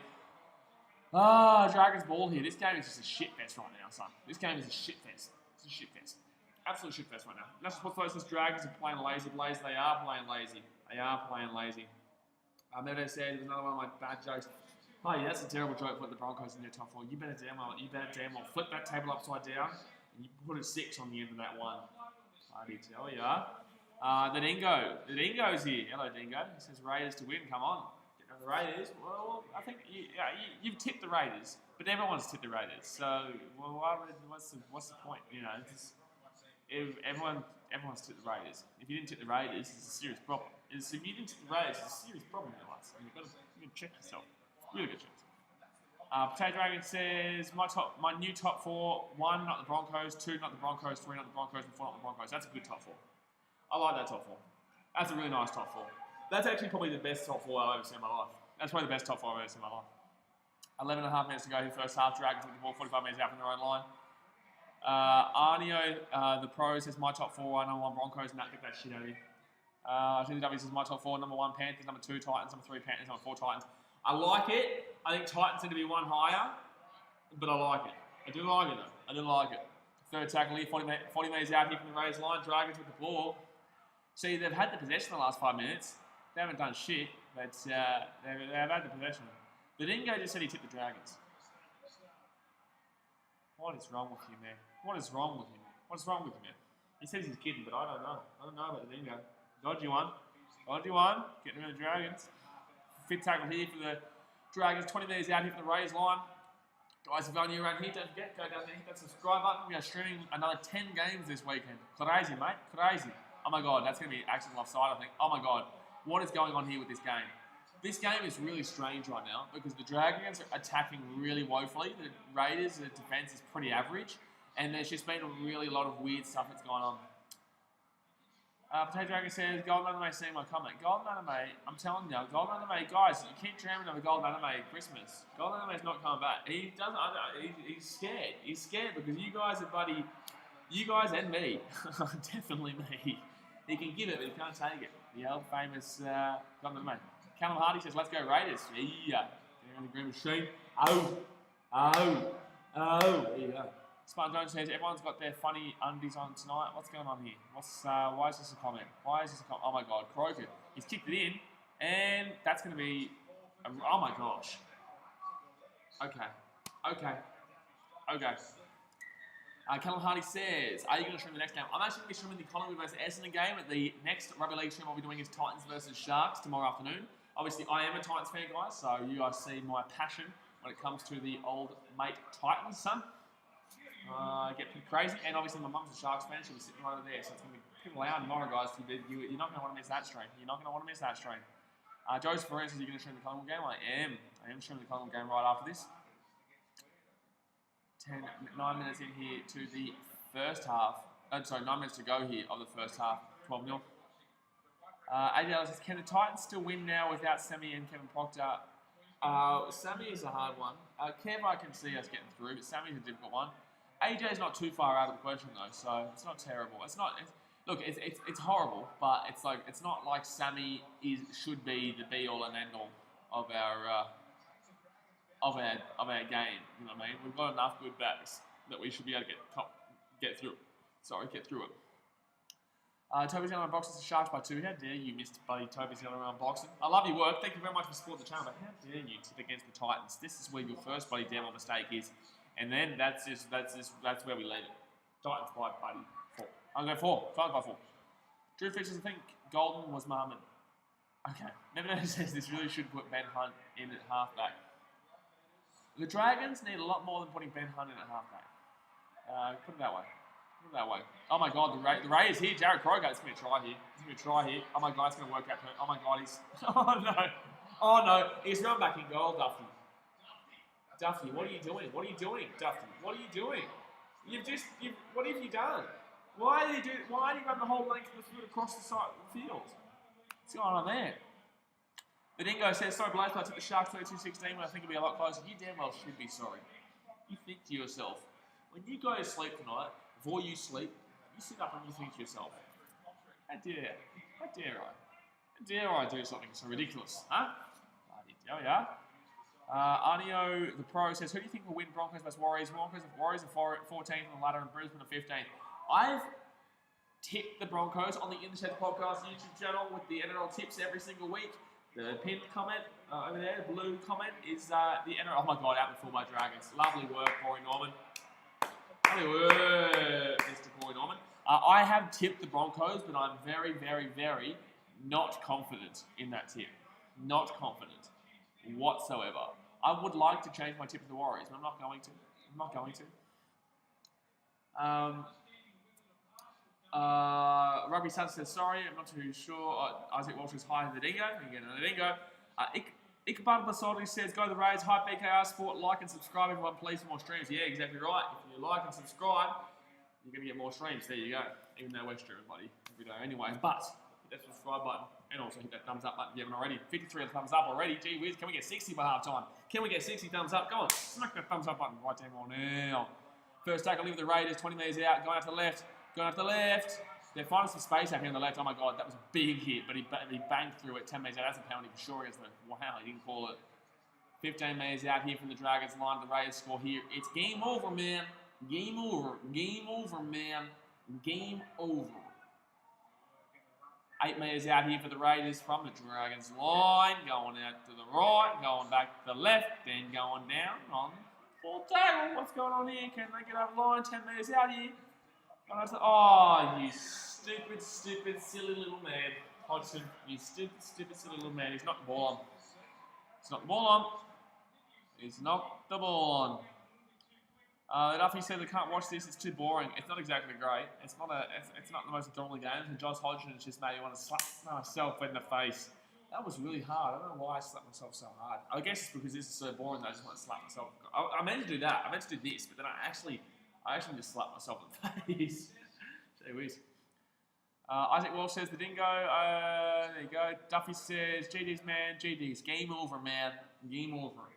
Dragons ball here. This game is just a shit fest right now, son. This game is a shit fest. It's a shit fest. Absolute shit fest right now. That's what those Dragons are playing lazy. Blaze, they are playing lazy. They are playing lazy. Meadow said, it was another one of my bad jokes. Oh yeah, that's a terrible joke, put the Broncos in their top 4. You better damn well flip that table upside down and you put a 6 on the end of that one. I tell ya. The Dingo's here. Hello, Dingo. He says Raiders to win. Come on. Get the Raiders. Well, I think you've tipped the Raiders, but everyone's tipped the Raiders. So, well, what's the point? You know, everyone's tipped the Raiders. If you didn't tip the Raiders, it's a serious problem. If you didn't tip the Raiders, it's a serious problem in us. And you've got to check yourself. Really good chance. Potato Dragon says, my new top 4, 1, not the Broncos, 2, not the Broncos, 3, not the Broncos, and 4, not the Broncos. That's a good top 4. I like that top 4. That's a really nice top 4. That's actually probably the best top 4 I've ever seen in my life. That's probably the best top 4 I've ever seen in my life. 11 and a half minutes to go here, first half. Dragons with the ball, 45 minutes out from their own line. Arnio, the pro, says my top 4, number 1 Broncos, and get that shit out of here. TW says my top 4, number 1 Panthers, number 2 Titans, number 3 Panthers, number 4 Titans. I like it. I think Titans need to be 1 higher, but I like it. I do like it though. I do like it. Third tackle here, 40 metres out here from the Raiders line. Dragons with the ball. See, they've had the possession the last 5 minutes. They haven't done shit, but they've had the possession. The Dingo just said he tipped the Dragons. What is wrong with you, man? What is wrong with you, man? What's wrong with you, man? He says he's kidding, but I don't know. I don't know about the Dingo. Dodgy one. Dodgy one. Getting rid of the Dragons. Fifth tackle here for the Dragons. 20 metres out here from the Raiders line. Guys, if you're new around here, don't forget, go down there, hit that subscribe button. We are streaming another 10 games this weekend. Crazy, mate. Crazy. Oh my God, that's going to be actually offside, I think. Oh my God, what is going on here with this game? This game is really strange right now because the Dragons are attacking really woefully. The Raiders' defence is pretty average. And there's just been really a lot of weird stuff that's gone on. Potato Dragon says, Golden Anime seeing my comment. Golden Anime, I'm telling you, Golden Anime, guys, you keep dreaming of a Golden Anime at Christmas. Golden Anime's not coming back. He doesn't, he's scared. He's scared because you guys are you guys and me, definitely me. He can give it, but he can't take it. The old famous Golden Anime. Callum Hardy says, let's go Raiders. Yeah. They're in the green machine. Oh. There you go. Smart Jones says, everyone's got their funny undies on tonight. What's going on here? Why is this a comment? Oh my God, Croker. He's kicked it in, and that's going to be, oh my gosh. Okay. Callum Hardy says, are you going to stream the next game? I'm actually going to be streaming the Collingwood versus Essendon game. The next rugby league stream I'll be doing is Titans versus Sharks tomorrow afternoon. Obviously, I am a Titans fan, guys, so you guys see my passion when it comes to the old mate Titans, son. Get pretty crazy, and obviously my mum's a Sharks fan. She'll be sitting right over there, so it's going to be pretty loud tomorrow, guys. You're not going to want to miss that stream. Joseph Ferrer says, you're going to stream the Collingwood game? I am streaming the Collingwood game right after this. 9 minutes in here to the first half. 9 minutes to go here of the first half. 12-0. ADL says, can the Titans still win now without Sammy and Kevin Proctor? Sammy is a hard one. Kev, I can see us getting through, but Sammy's a difficult one. AJ's not too far out of the question though, so it's not terrible. Look, it's horrible, but it's not like Sammy should be the be all and end all of our game. You know what I mean? We've got enough good backs that we should be able to get through it. Toby's on boxing the Sharks by 2. How dare you, Mr. Buddy Toby's on boxing? I love your work. Thank you very much for supporting the channel, but how dare you tip against the Titans? This is where your first bloody damn mistake is. And then that's where we leave it. Titans by 4. I'll go 4. Titans by 4. Drew Fitches, I think Golden was Marmon. Okay. Never says this really should put Ben Hunt in at halfback. The Dragons need a lot more than putting Ben Hunt in at halfback. Put it that way. Oh my God, the Ray is here. Jared Kroger. It's going to try here. Oh my God, it's going to work out. Oh my God, he's. Oh no. He's going back in goal, Duffy. Duffy, what are you doing? Duffy? What are you doing? What have you done? Why do you run the whole length of the field across the side of the field? What's going on there? The Dingo says, sorry, Blaze, I took the Sharks 32-16 when I think it'll be a lot closer. You damn well should be sorry. You think to yourself, when you go to sleep tonight, before you sleep, you sit up and you think to yourself, how dare I do something so ridiculous, huh? Yeah. Arnio, the pro, says, who do you think will win Broncos vs Warriors? Warriors are 14th on the ladder and Brisbane are 15th. I've tipped the Broncos on the Intercept Podcast YouTube channel with the NRL tips every single week. The pinned comment over there, the blue comment, is the NRL. Oh my God, out before my Dragons. Lovely work, Corey Norman. Lovely work, Mr. Corey Norman. I have tipped the Broncos, but I'm very, very, very not confident in that tip. Not confident whatsoever. I would like to change my tip to the Warriors, but I'm not going to. Rugby Sun says, sorry, I'm not too sure. Isaac Walsh is higher than the Dingo. Again, the Dingo. Ichabod Basoldi says, go to the Raiders. Hi, BKRsport. Like and subscribe, everyone, please, for more streams. Yeah, exactly right. If you like and subscribe, you're going to get more streams. There you go. Even though we're streaming, buddy, every day anyway. But hit that subscribe button and also hit that thumbs up button if you haven't already. 53 thumbs up already. Gee whiz, can we get 60 by half time? Can we get 60 thumbs up? Go on, smack that thumbs up button right down now. First tackle, leave the Raiders, 20 metres out, going after the left. They're finding some space out here on the left. Oh my God, that was a big hit, but he banged through it 10 metres out. That's a penalty for sure against them. Wow, he didn't call it. 15 metres out here from the Dragons line. The Raiders score here. It's game over, man. Game over, man. Game over. 8 metres out here for the Raiders from the Dragons line. Going out to the right, going back to the left, then going down on full tackle. What's going on here? Can they get over the line? 10 metres out here. Oh, you stupid, silly little man. Hodgson, you stupid, silly little man. He's not the ball on. He's not the ball on. He's not the ball on. Duffy said they can't watch this. It's too boring. It's not exactly great. It's not the most enthralling game. And Josh Hodgson just made me want to slap myself in the face. That was really hard. I don't know why I slapped myself so hard. I guess it's because this is so boring that I just want to slap myself. I meant to do that. I meant to do this, but then I actually I actually just slapped myself in the face. Gee whiz. Isaac Walsh says the dingo. There you go. Duffy says, GD's man, GD's. Game over, man. Game over.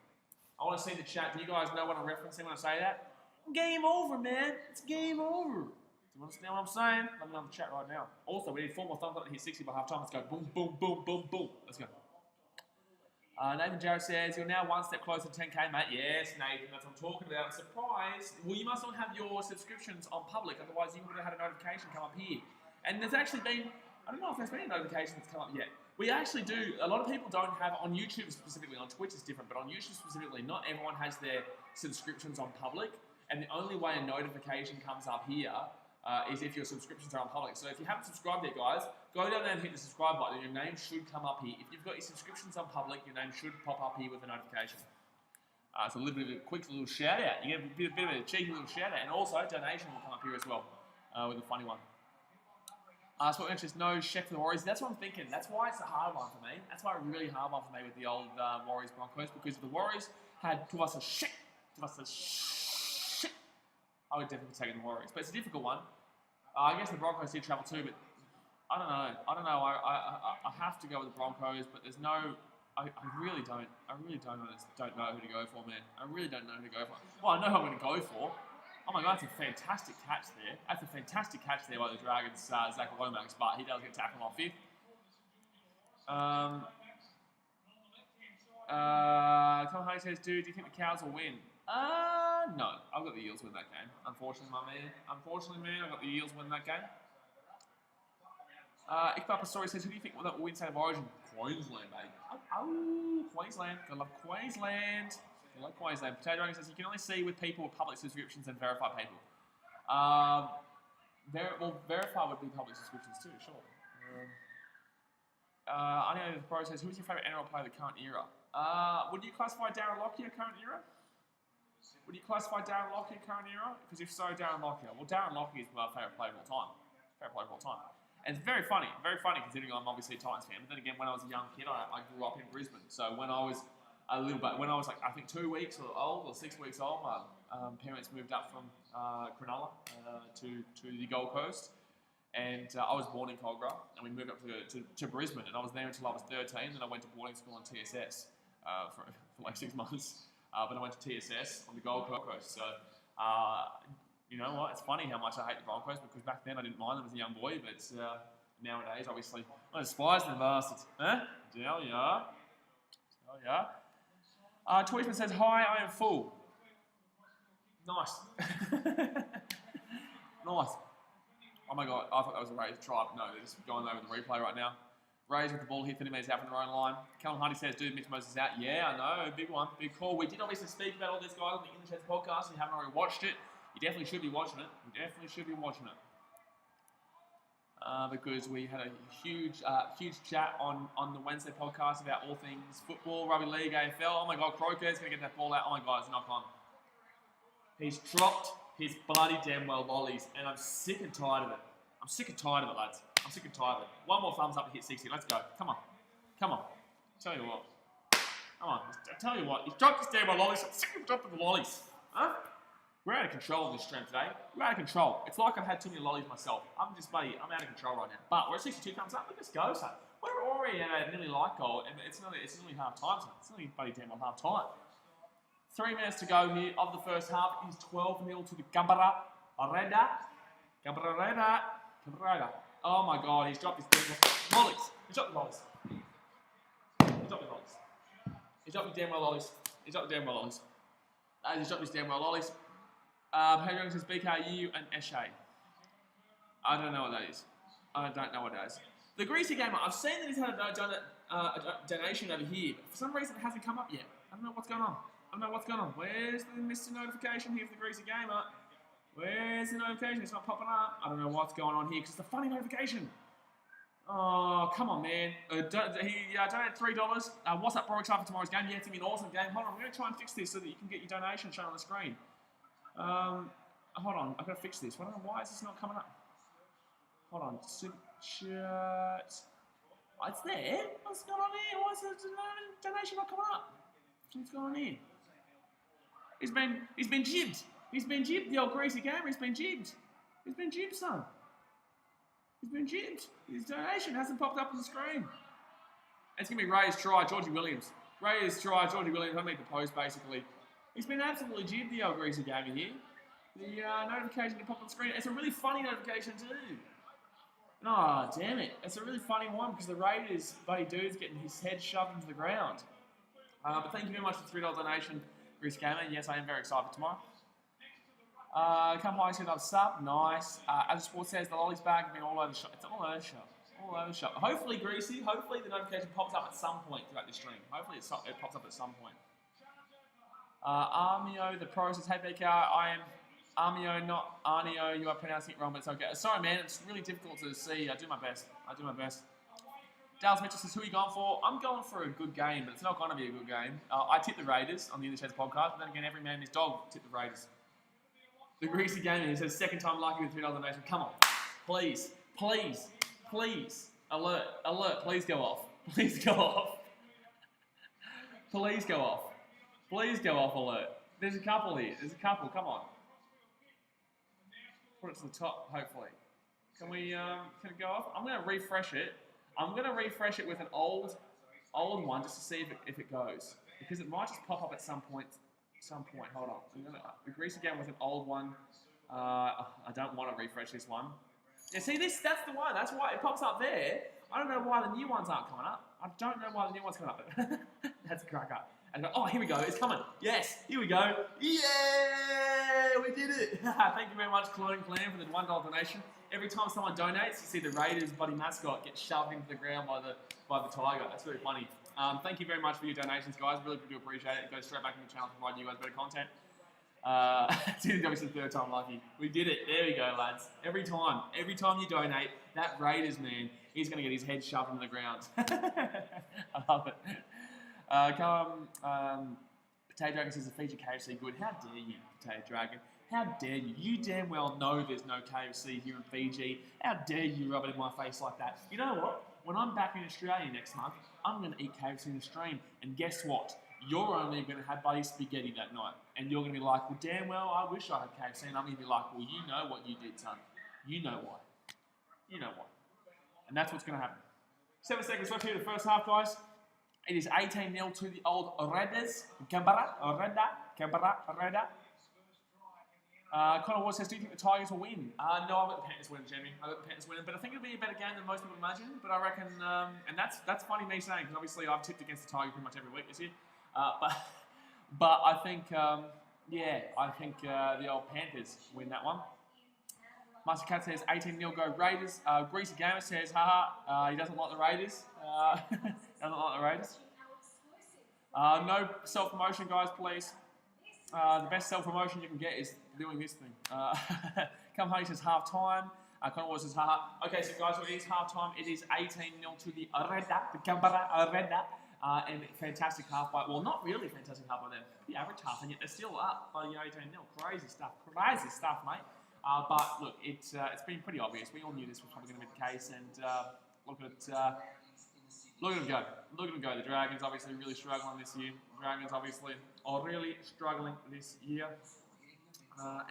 I want to see the chat. Do you guys know what I'm referencing when I say that? Game over, man. It's game over. Do you understand what I'm saying? Let me know in the chat right now. Also, we need 4 more thumbs up to hit 60 by half time. Let's go. Boom, boom, boom, boom, boom. Let's go. Nathan Jarrett says, you're now 1 step closer to 10K, mate. Yes, Nathan, that's what I'm talking about. I'm surprised. Well, you must not have your subscriptions on public. Otherwise, you would have had a notification come up here. And there's actually been, I don't know if there's been a notification that's come up yet. We actually do. A lot of people don't have, on YouTube specifically, on Twitch is different, but on YouTube specifically, not everyone has their subscriptions on public. And the only way a notification comes up here is if your subscriptions are on public. So if you haven't subscribed yet, guys, go down there and hit the subscribe button. Your name should come up here. If you've got your subscriptions on public, your name should pop up here with a notification. It's a little bit of a quick little shout out. You get a bit of a cheeky little shout out. And also, donation will come up here as well with a funny one. So interest, no check for the Warriors. That's what I'm thinking. That's why it's a hard one for me. That's why a really hard one for me with the old Warriors Broncos, because if the Warriors had to us a shit, I would definitely take the Warriors. But it's a difficult one. I guess the Broncos did travel too, but I don't know. I have to go with the Broncos, but there's no. I really don't know who to go for, man. I really don't know who to go for. Well, I know who I'm going to go for. Oh my God, that's a fantastic catch there. That's a fantastic catch there by the Dragons, Zach Lomax, but he does get tackled on 5th. Tom Honey says, dude, do you think the Cows will win? No. I've got the Eels win that game. Unfortunately, my man. I've got the Eels win that game. Iqbal Story says, who do you think will win State of Origin? Queensland, mate. Oh, Queensland. I love Queensland. I like Queensland. Potato Dragon says you can only see with people with public subscriptions and verify people. Verify would be public subscriptions too, sure. I know the Pro says, who's your favourite NRL player of the current era? Would you classify Darren Lockyer current era? Would you classify Darren Lockyer current era? Because if so, Darren Lockyer. Well, Darren Lockyer is my favourite player of all time. And it's very funny considering I'm obviously a Titans fan. But then again, when I was a young kid, I grew up in Brisbane. So when I was when I was like, I think 2 weeks old or 6 weeks old, my parents moved up from Cronulla to the Gold Coast. And I was born in Cogra, and we moved up to Brisbane. And I was there until I was 13, then I went to boarding school on TSS for like 6 months. But I went to TSS on the Gold Coast. So, you know what? It's funny how much I hate the Broncos, because back then I didn't mind them as a young boy, but nowadays, obviously, I despise them bastards. Huh? Tell ya. Tweetman says, hi, I am full. Nice. Nice. Oh my God, I thought that was a Rays try. No, they're just going over the replay right now. Rays with the ball hit 30 minutes out from their own line. Callum Hardy says, dude, Mitch Moses out. Yeah, I know, big one, big call. We did obviously speak about all this, guys, on the In the Sheds podcast. If you haven't already watched it, you definitely should be watching it. Because we had a huge chat on the Wednesday podcast about all things football, rugby league, AFL. Oh my God, Croker's going to get that ball out. Oh my God, it's knock on. He's dropped his bloody damn well lollies, and I'm sick and tired of it. Lads. I'm sick and tired of it. One more thumbs up to hit 60. Let's go. Come on. Tell you what. Come on. I tell you what. He's dropped his damn well lollies. I'm sick of dropping the lollies. Huh? We're out of control in this stream today. We're out of control. It's like I've had too many lollies myself. I'm out of control right now. But we're at 62 thumbs up. Let's go, son. We're already at nearly like goal, and it's nearly half time, son. It's nearly bloody damn well half time. 3 minutes to go here of the first half. It is 12-0 to the Canberra Raiders. Oh my God, he's dropped his lollies. He's dropped the lollies. He's dropped his damn well lollies. He's dropped his damn well lollies. Pedro says BKRmy and Eshe. I don't know what that is. The Greasy Gamer, I've seen that he's had a donation over here, but for some reason it hasn't come up yet. I don't know what's going on. Where's the Mr. Notification here for the Greasy Gamer? Where's the notification? It's not popping up. I don't know what's going on here, because it's a funny notification. Oh, come on, man. He donated $3. What's up, bro? Excited for tomorrow's game? Yeah, it's going to be an awesome game. Hold on, I'm going to try and fix this so that you can get your donation shown on the screen. Hold on, I've got to fix this. I don't know why is this not coming up. Hold on, super chat. Oh, it's there. What's going on here? Why is the donation not coming up? What's going on here? He's been jibbed. He's been jibbed, the old greasy gamer. He's been jibbed. He's been jibbed, son. He's been jibbed. His donation hasn't popped up on the screen. It's going to be Ray's try, Georgie Williams. Ray's try, Georgie Williams. I made the post, basically. He's been absolutely jibbed, the old greasy gamer here. The notification to pop on the screen. It's a really funny notification, too. Oh, damn it. It's a really funny one because the Raiders, buddy dude's getting his head shoved into the ground. But thank you very much for the $3 donation, Greasy Gamer. Yes, I am very excited for tomorrow. Come high, set up sub. Nice. As Sport says, the lolly's back and been all over the shop. It's all over the shop. All over the shop. Hopefully, Greasy, hopefully the notification pops up at some point throughout the stream. Hopefully it pops up at some point. Armio, the pro says, hey BKR, I am Armio, not Arnio. You are pronouncing it wrong, but it's okay. Sorry, man. It's really difficult to see. I do my best. Dallas Mitchell says, who are you going for? I'm going for a good game, but it's not going to be a good game. I tip the Raiders on the In the Sheds podcast, but then again, every man and his dog tip the Raiders. The Greasy Gamer, he says, second time lucky with $3 donation. Come on. Please. Alert. Please go off. Please go off. Alert. There's a couple here. Come on. Put it to the top, hopefully. Can it go off? I'm going to refresh it. I'm going to refresh it with an old one just to see if it goes. Because it might just pop up at some point. Hold on. I'm going to grease again with an old one. I don't want to refresh this one. Yeah, see, that's the one. That's why it pops up there. I don't know why the new ones aren't coming up. That's a cracker. And go, oh, here we go. It's coming. Yes, here we go. Yeah, we did it. Thank you very much, Clone Clan, for the $1 donation. Every time someone donates, you see the Raiders' buddy mascot get shoved into the ground by the tiger. That's very funny. Thank you very much for your donations, guys. Really do appreciate it. It goes straight back into the channel to provide you guys better content. TW's the third time lucky. We did it. There we go, lads. Every time you donate, that Raiders man, he's going to get his head shoved into the ground. I love it. Potato Dragon says the feature KFC good. How dare you, Potato Dragon? How dare you? You damn well know there's no KFC here in Fiji. How dare you rub it in my face like that? You know what? When I'm back in Australia next month, I'm going to eat KFC in the stream. And guess what? You're only going to have buddy spaghetti that night. And you're going to be like, well, damn well, I wish I had KFC. And I'm going to be like, well, you know what you did, son. You know why. And that's what's going to happen. 7 seconds left here in the first half, guys. It is 18-0 to the old Raiders. Canberra. Connor Ward says, do you think the Tigers will win? No, I've got the Panthers winning, Jamie. I've got the Panthers winning, but I think it'll be a better game than most people imagine. But I reckon, and that's funny me saying, because obviously I've tipped against the Tigers pretty much every week this year. But I think, the old Panthers win that one. Master Cat says 18-0 go Raiders. Greasy Gamer says, he doesn't like the Raiders. No self-promotion, guys, please. The best self-promotion you can get is doing this thing. Come Honey says half-time. Connor Ward says Okay, so guys, so it is half-time. It is 18-0 to the Canberra Raiders. And fantastic half by, well, not really fantastic half by them. The average half, and yet they're still up by the 18-0. Crazy stuff, mate. But look, it's been pretty obvious. We all knew this was probably going to be the case, and look at them go. The Dragons obviously really struggling this year. Really struggling this year.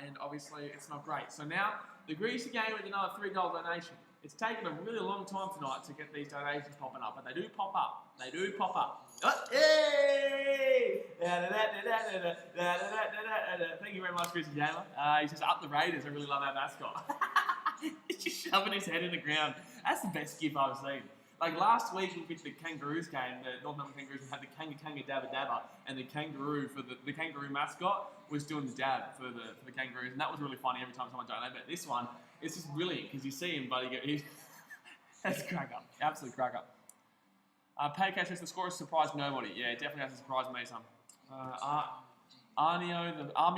And obviously it's not great. So now the Greasy Game with another $3 donation. It's taken a really long time tonight to get these donations popping up, but they do pop up. Oh, hey! Thank you very much, Greasy Gamer. He says, up the Raiders. I really love our mascot. He's just shoving his head in the ground. That's the best gif I've seen. Like last week we picked the Kangaroos game, the North Melbourne Kangaroos, we had the Kanga Dabba Dabba, and the kangaroo for the kangaroo mascot was doing the dab for the Kangaroos, and that was really funny every time someone donated. But this one, it's just brilliant because you see him, buddy. That's a crack up, absolute crack up. Paycash says the score has surprised nobody. Yeah, it definitely hasn't surprised me some. Armio. I'm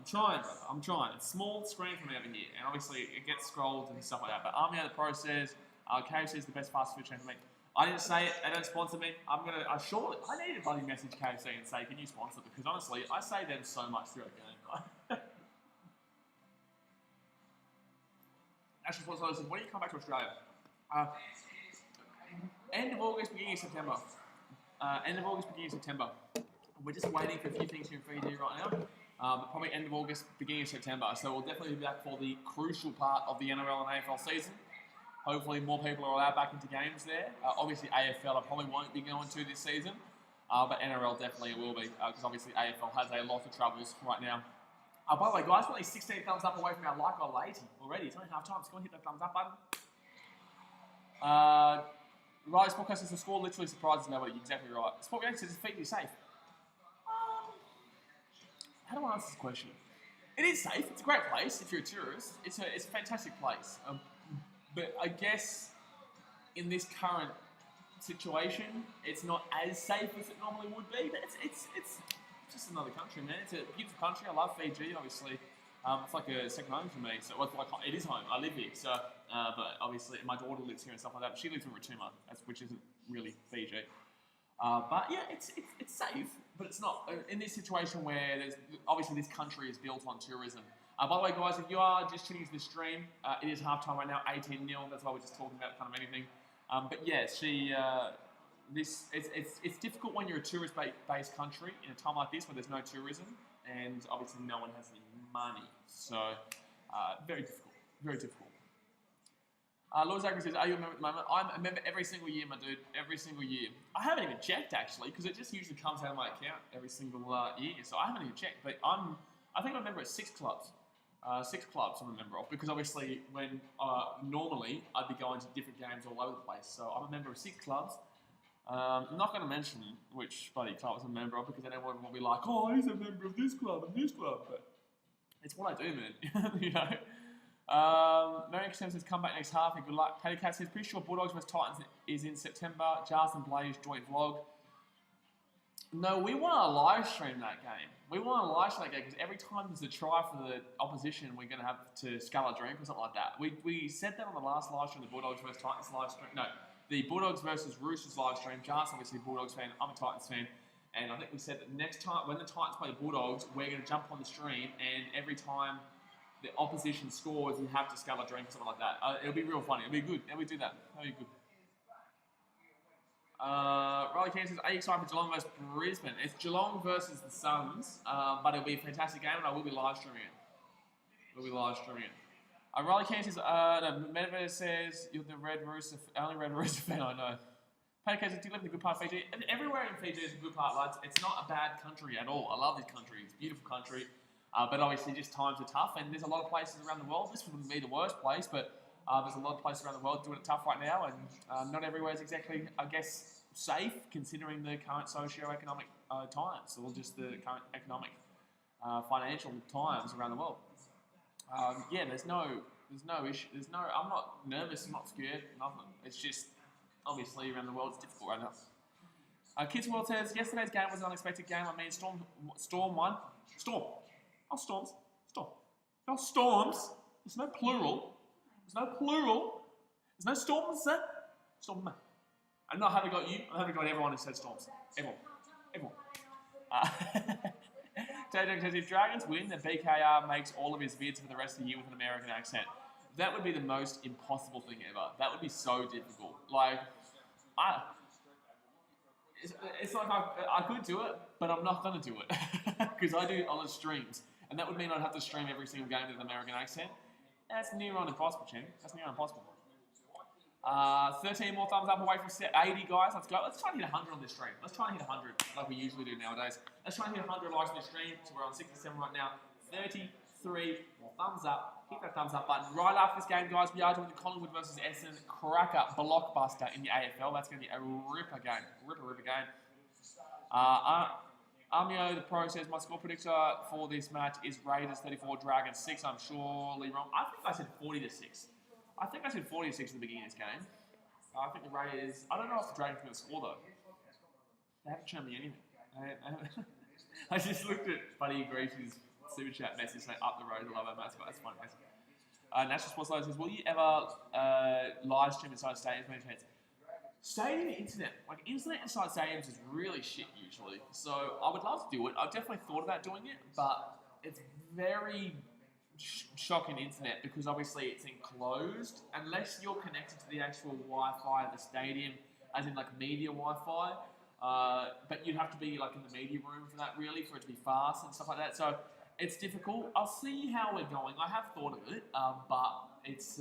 trying, brother. I'm trying. It's small screen from over here, and obviously it gets scrolled and stuff like that. But Armio the Pro says. KFC is the best fast food chain for me. I didn't say it. They don't sponsor me. I need a bloody message KFC and say, can you sponsor? Because honestly, I say them so much throughout the game. National Sports Lawyer says, when do you come back to Australia? End of August, beginning of September. We're just waiting for a few things here in Fiji right now. but probably end of August, beginning of September. So we'll definitely be back for the crucial part of the NRL and AFL season. Hopefully more people are allowed back into games there. Obviously AFL I probably won't be going to this season, but NRL definitely will be, because obviously AFL has a lot of troubles right now. By the way, guys, we're only 16 thumbs up away from our like or lazy already. It's only half time, so go and hit that thumbs up button. Right, Sportcast says the score literally surprises nobody. Exactly right. Sportcast says it's Fiji safe. How do I answer this question? It is safe. It's a great place if you're a tourist. It's a fantastic place. But I guess in this current situation, it's not as safe as it normally would be. But it's just another country, man. It's a beautiful country. I love Fiji, obviously. It's like a second home for me. So it is home. I live here. So, but obviously my daughter lives here and stuff like that. She lives in Rotuma, which isn't really Fiji. But yeah, it's safe, but it's not in this situation where there's obviously this country is built on tourism. By the way, guys, if you are just tuning into the stream, it is halftime right now, 18-0. That's why we're just talking about kind of anything. But yeah, it's difficult when you're a tourist-based country in a time like this where there's no tourism and obviously no one has any money. So very difficult, very difficult. Lord Zachary says, are you a member at the moment? I'm a member every single year, my dude. Every single year. I haven't even checked, actually, because it just usually comes out of my account every single year. So I haven't even checked. But I think I'm a member at 6 clubs. 6 clubs I'm a member of. Because obviously, when normally, I'd be going to different games all over the place. So I'm a member of 6 clubs. I'm not going to mention which bloody clubs I'm a member of, because then everyone will be like, oh, he's a member of this club and this club. But it's what I do, man. You know? Marion Sam says, come back next half and good luck. Paddy Cat says, pretty sure Bulldogs vs Titans is in September. Jars and Blaze joint vlog. No, we want to live stream that game. We want to live stream that game because every time there's a try for the opposition, we're going to have to scull a drink or something like that. We said that on the last live stream, the Bulldogs vs Titans live stream. No, the Bulldogs versus Roosters live stream. Jars obviously a Bulldogs fan. I'm a Titans fan. And I think we said that next time, when the Titans play the Bulldogs, we're going to jump on the stream, and every time the opposition scores, you have to scull a drink or something like that. It'll be real funny. It'll be good. And we do that. It'll be good. Riley Kane says, are you excited for Geelong versus Brisbane? It's Geelong versus the Suns, but it'll be a fantastic game, and I will be live streaming it. We'll be live streaming it. Riley Kane says, no, Medvedev says, you're the only Red Rooster fan I know. Paddy Kane says, do you live in the good part of Fiji? Everywhere in Fiji is a good part, lads. It's not a bad country at all. I love this country. It's a beautiful country. But obviously, just times are tough, and there's a lot of places around the world. This wouldn't be the worst place, but there's a lot of places around the world doing it tough right now, and not everywhere is exactly, I guess, safe considering the current socio-economic times, or just the current economic, financial times around the world. Yeah, there's no issue. I'm not nervous. I'm not scared. Nothing. It's just obviously around the world it's difficult right now. Kids World says yesterday's game was an unexpected game. I mean, Storm won. Storm. Oh, Storms. Storm. Oh, Storms. There's no plural. There's no plural. There's no Storms. Storm. I haven't got you. I haven't got everyone who said Storms. Everyone. Taylor says, if Dragons win, then BKR makes all of his vids for the rest of the year with an American accent. That would be the most impossible thing ever. That would be so difficult. Like, it's like I could do it, but I'm not going to do it. Because I do a lot of streams. And that would mean I'd have to stream every single game with an American accent. That's near on impossible, Chen. That's near on impossible. 13 more thumbs up away from 80, guys. Let's go. Let's try and hit 100 on this stream. Let's try and hit 100 like we usually do nowadays. Let's try and hit 100 likes on this stream. So we're on 67 right now. 33 more thumbs up. Hit that thumbs up button. Right after this game, guys, we are doing the Collingwood versus Essendon cracker blockbuster in the AFL. That's going to be a ripper game. Ripper game. Amio, the pro, says my score predictor for this match is Raiders 34, Dragons 6. I'm surely wrong. I think I said 40-6. I think I said 40-6 at the beginning of this game. I think the Raiders... I don't know if the Dragons are going to score, though. They haven't shown me anything. I just looked at Buddy Greasy's super chat message saying, up the road, I love our mascot. That's funny. National Sports Live says, will you ever live stream inside stadiums? Many chance. Stadium internet. Like, internet inside stadiums is really shit, usually. So, I would love to do it. I've definitely thought about doing it, but it's very... shocking internet because obviously it's enclosed unless you're connected to the actual Wi-Fi of the stadium, as in like media Wi-Fi. But you'd have to be like in the media room for that, really, for it to be fast and stuff like that. So It's difficult. I'll see how we're going. I have thought of it, but it's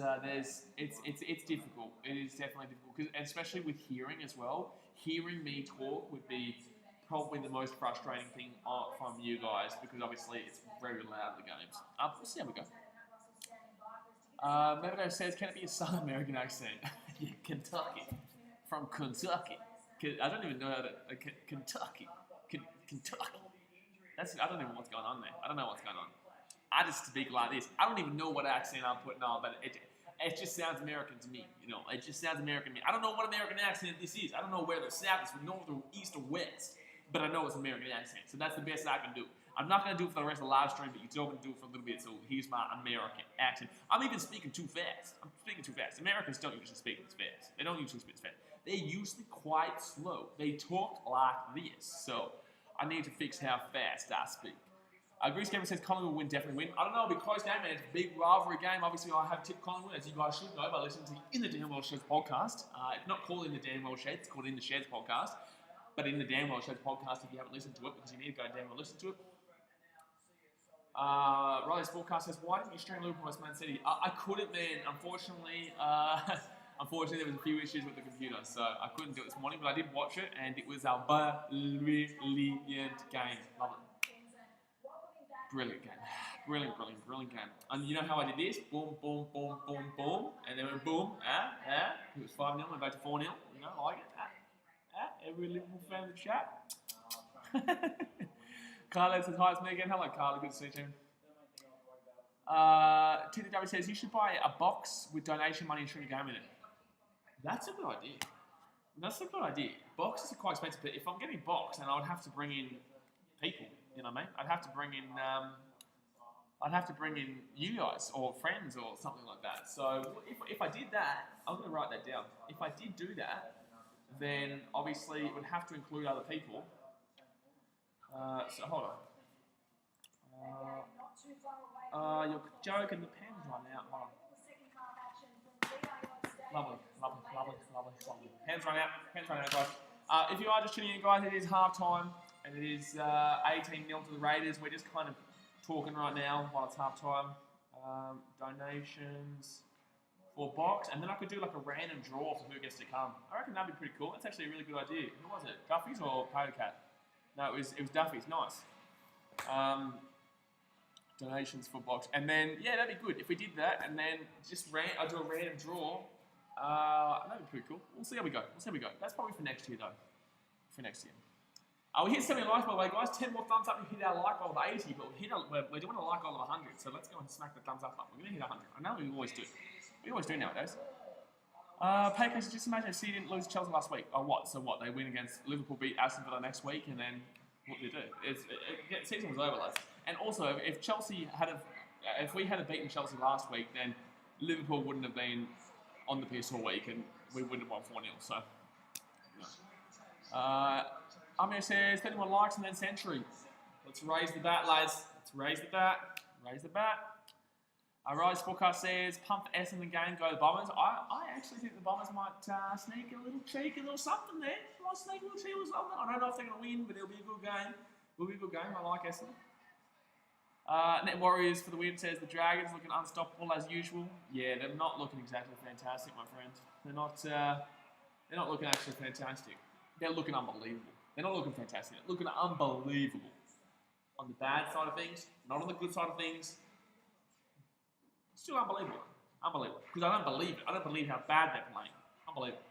difficult. It is definitely difficult, and especially with hearing as well. Hearing me talk would be probably the most frustrating thing from you guys, because obviously it's very loud in the games. We'll see how we go. Mevigo says, can it be a Southern American accent? Yeah, Kentucky. From Kentucky. I don't even know how to... Kentucky. Kentucky. I don't even know what's going on there. I don't know what's going on. I just speak like this. I don't even know what accent I'm putting on, but it just sounds American to me. You know, it just sounds American to me. I don't know what American accent this is. I don't know where the South is, from North or East or West, but I know it's American accent. So that's the best I can do. I'm not going to do it for the rest of the live stream, but you're still going to do it for a little bit, so here's my American accent. I'm even speaking too fast. I'm speaking too fast. Americans don't usually speak this fast. They don't usually speak this fast. They're usually quite slow. They talk like this, so I need to fix how fast I speak. Grease Gamer says Collingwood will definitely win. I don't know, it'll be a close game, man. It's a big rivalry game. Obviously, I have tipped Collingwood, as you guys should know by listening to In the Damn Well Sheds podcast. It's not called In the Damn Well Sheds, it's called In the Sheds podcast. But In the Damn Well Sheds podcast, if you haven't listened to it, because you need to go damn well listen to it. Riley's forecast says, why didn't you stream Liverpool vs Man City? I couldn't, man. Unfortunately, there was a few issues with the computer, so I couldn't do it this morning, but I did watch it, and it was a brilliant game. Love it. Brilliant game. Brilliant game. And you know how I did this? Boom, boom, boom, boom, boom. And then went boom, It was 5-0, went back to 4-0. You know, I like it. Every Liverpool fan in the chat. Carla says, hi, it's me again. Hello, Carla. Good to see you. TW says, you should buy a box with donation money and stream a game in it. That's a good idea. Boxes are quite expensive, but if I'm getting a box, then I would have to bring in people. You know what I mean? I'd have to bring in you guys or friends or something like that. So if I did that, I'm going to write that down. If I did do that, then obviously it would have to include other people. So hold on. You're joking. The pen's run out. Hold on. Lovely. Pen's run out, guys. If you are just tuning in, guys, it is half time. And it is 18-0 to the Raiders. We're just kind of talking right now while it's half time. Donations for box. And then I could do like a random draw for who gets to come. I reckon that'd be pretty cool. That's actually a really good idea. Who was it? Duffy's or Potato Cat? No, it was Duffy's. Nice. Donations for box. And then, yeah, that'd be good. If we did that and then I'd do a random draw. That'd be pretty cool. We'll see how we go. That's probably for next year, though. We hit 70 likes, by the way, guys. 10 more thumbs up. We hit our like goal of 80, but we're doing a like goal of 100. So let's go and smack the thumbs up. We're going to hit 100. I know we always do. We always do nowadays. Paycase, just imagine if City didn't lose Chelsea last week. Oh, what? So what? They win against Liverpool, beat Aston Villa next week, and then what do they do? Season was over, lads. And also, if we had beaten Chelsea last week, then Liverpool wouldn't have been on the piss all week, and we wouldn't have won 4-0. So, Amir says 31 likes and then century. Let's raise the bat, lads. Raise the bat. Rise forecast says pump S in the game, go the Bombers. I actually think the Bombers might sneak a little cheeky little something there. I don't know if they're going to win, but it'll be a good game. I like Essendon. Net Warriors for the win says the Dragons looking unstoppable as usual. Yeah, they're not looking exactly fantastic, my friends. They're not looking actually fantastic. They're looking unbelievable. They're not looking fantastic. They're looking unbelievable. On the bad side of things, not on the good side of things. Still unbelievable. Because I don't believe it. I don't believe how bad they're playing. Unbelievable.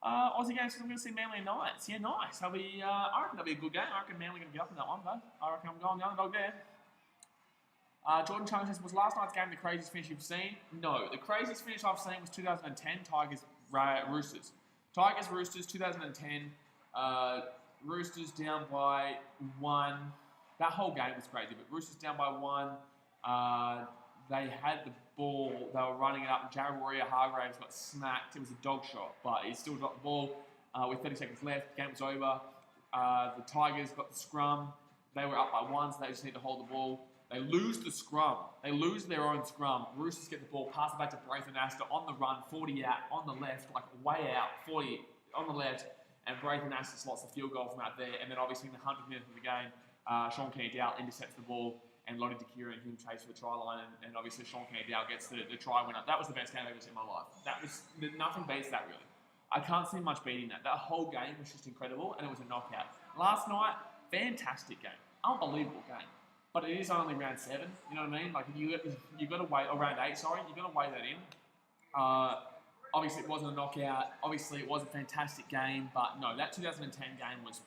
Aussie Games says I'm going to see Manly and Knights. Yeah, nice. I reckon that'll be a good game. I reckon Manly going to get up in that one, though. I reckon I'm going the underdog there. Jordan Chung says, was last night's game the craziest finish you've seen? No. The craziest finish I've seen was 2010 Tigers Roosters. Tigers Roosters 2010. Roosters down by 1. That whole game was crazy, but Roosters down by 1. They had the ball. They were running it up, and Jared Warrior-Hargraves got smacked. It was a dog shot, but he still got the ball with 30 seconds left. Game was over. The Tigers got the scrum. They were up by 1, so they just need to hold the ball. They lose the scrum. They lose their own scrum. Roosters get the ball, pass it back to Braithen Astor on the run, 40 out, on the left, like way out, 40 on the left, and Braithen Astor slots the field goal from out there. And then obviously in the 100th minute of the game, Sean Canning-Dowell intercepts the ball, and Lottie DeCura and him chase for the try line, and obviously Sean Canning-Dowell gets the try winner. That was the best game I've ever seen in my life. Nothing beats that, really. I can't see much beating that. That whole game was just incredible, and it was a knockout. Last night, fantastic game. Unbelievable game. But it is only round 7, you know what I mean? Like, you got to wait, or round 8, sorry, you've got to weigh that in. Obviously, it wasn't a knockout. Obviously, it was a fantastic game, but no, that 2010 game was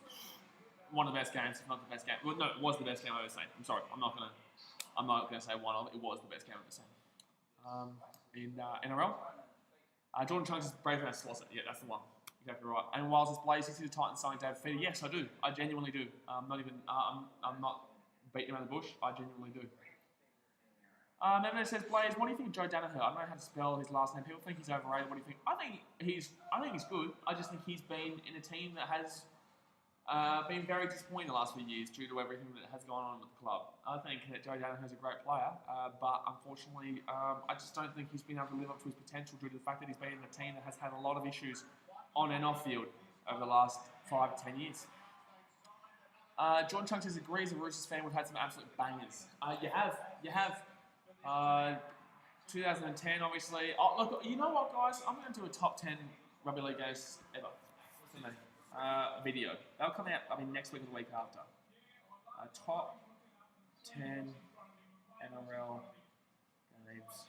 one of the best games, if not the best game. Well, no, it was the best game I've ever seen. I'm sorry, I'm not gonna say one of. It was the best game I've ever seen. In NRL, Jordan Chunks is brave enough to loss it. Yeah, that's the one. Exactly right. And whilst it's Blaze, you see the Titans signing David Feeder. Yes, I do. I genuinely do. I'm not beating around the bush. I genuinely do. Neville says, Blaze, what do you think of Joe Danaher? I don't know how to spell his last name. People think he's overrated. What do you think? I think he's good. I just think he's been in a team that has been very disappointing the last few years due to everything that has gone on with the club. I think that Joe Danaher is a great player, but unfortunately, I just don't think he's been able to live up to his potential due to the fact that he's been in a team that has had a lot of issues on and off field over the last 5 to 10 years. John Chunks agrees, a Roosters fan, we've had some absolute bangers. You have 2010, obviously. Oh, look, you know what, guys? I'm going to do a top 10 rugby league games ever. Video. That'll come out, next week or the week after. Top 10 NRL games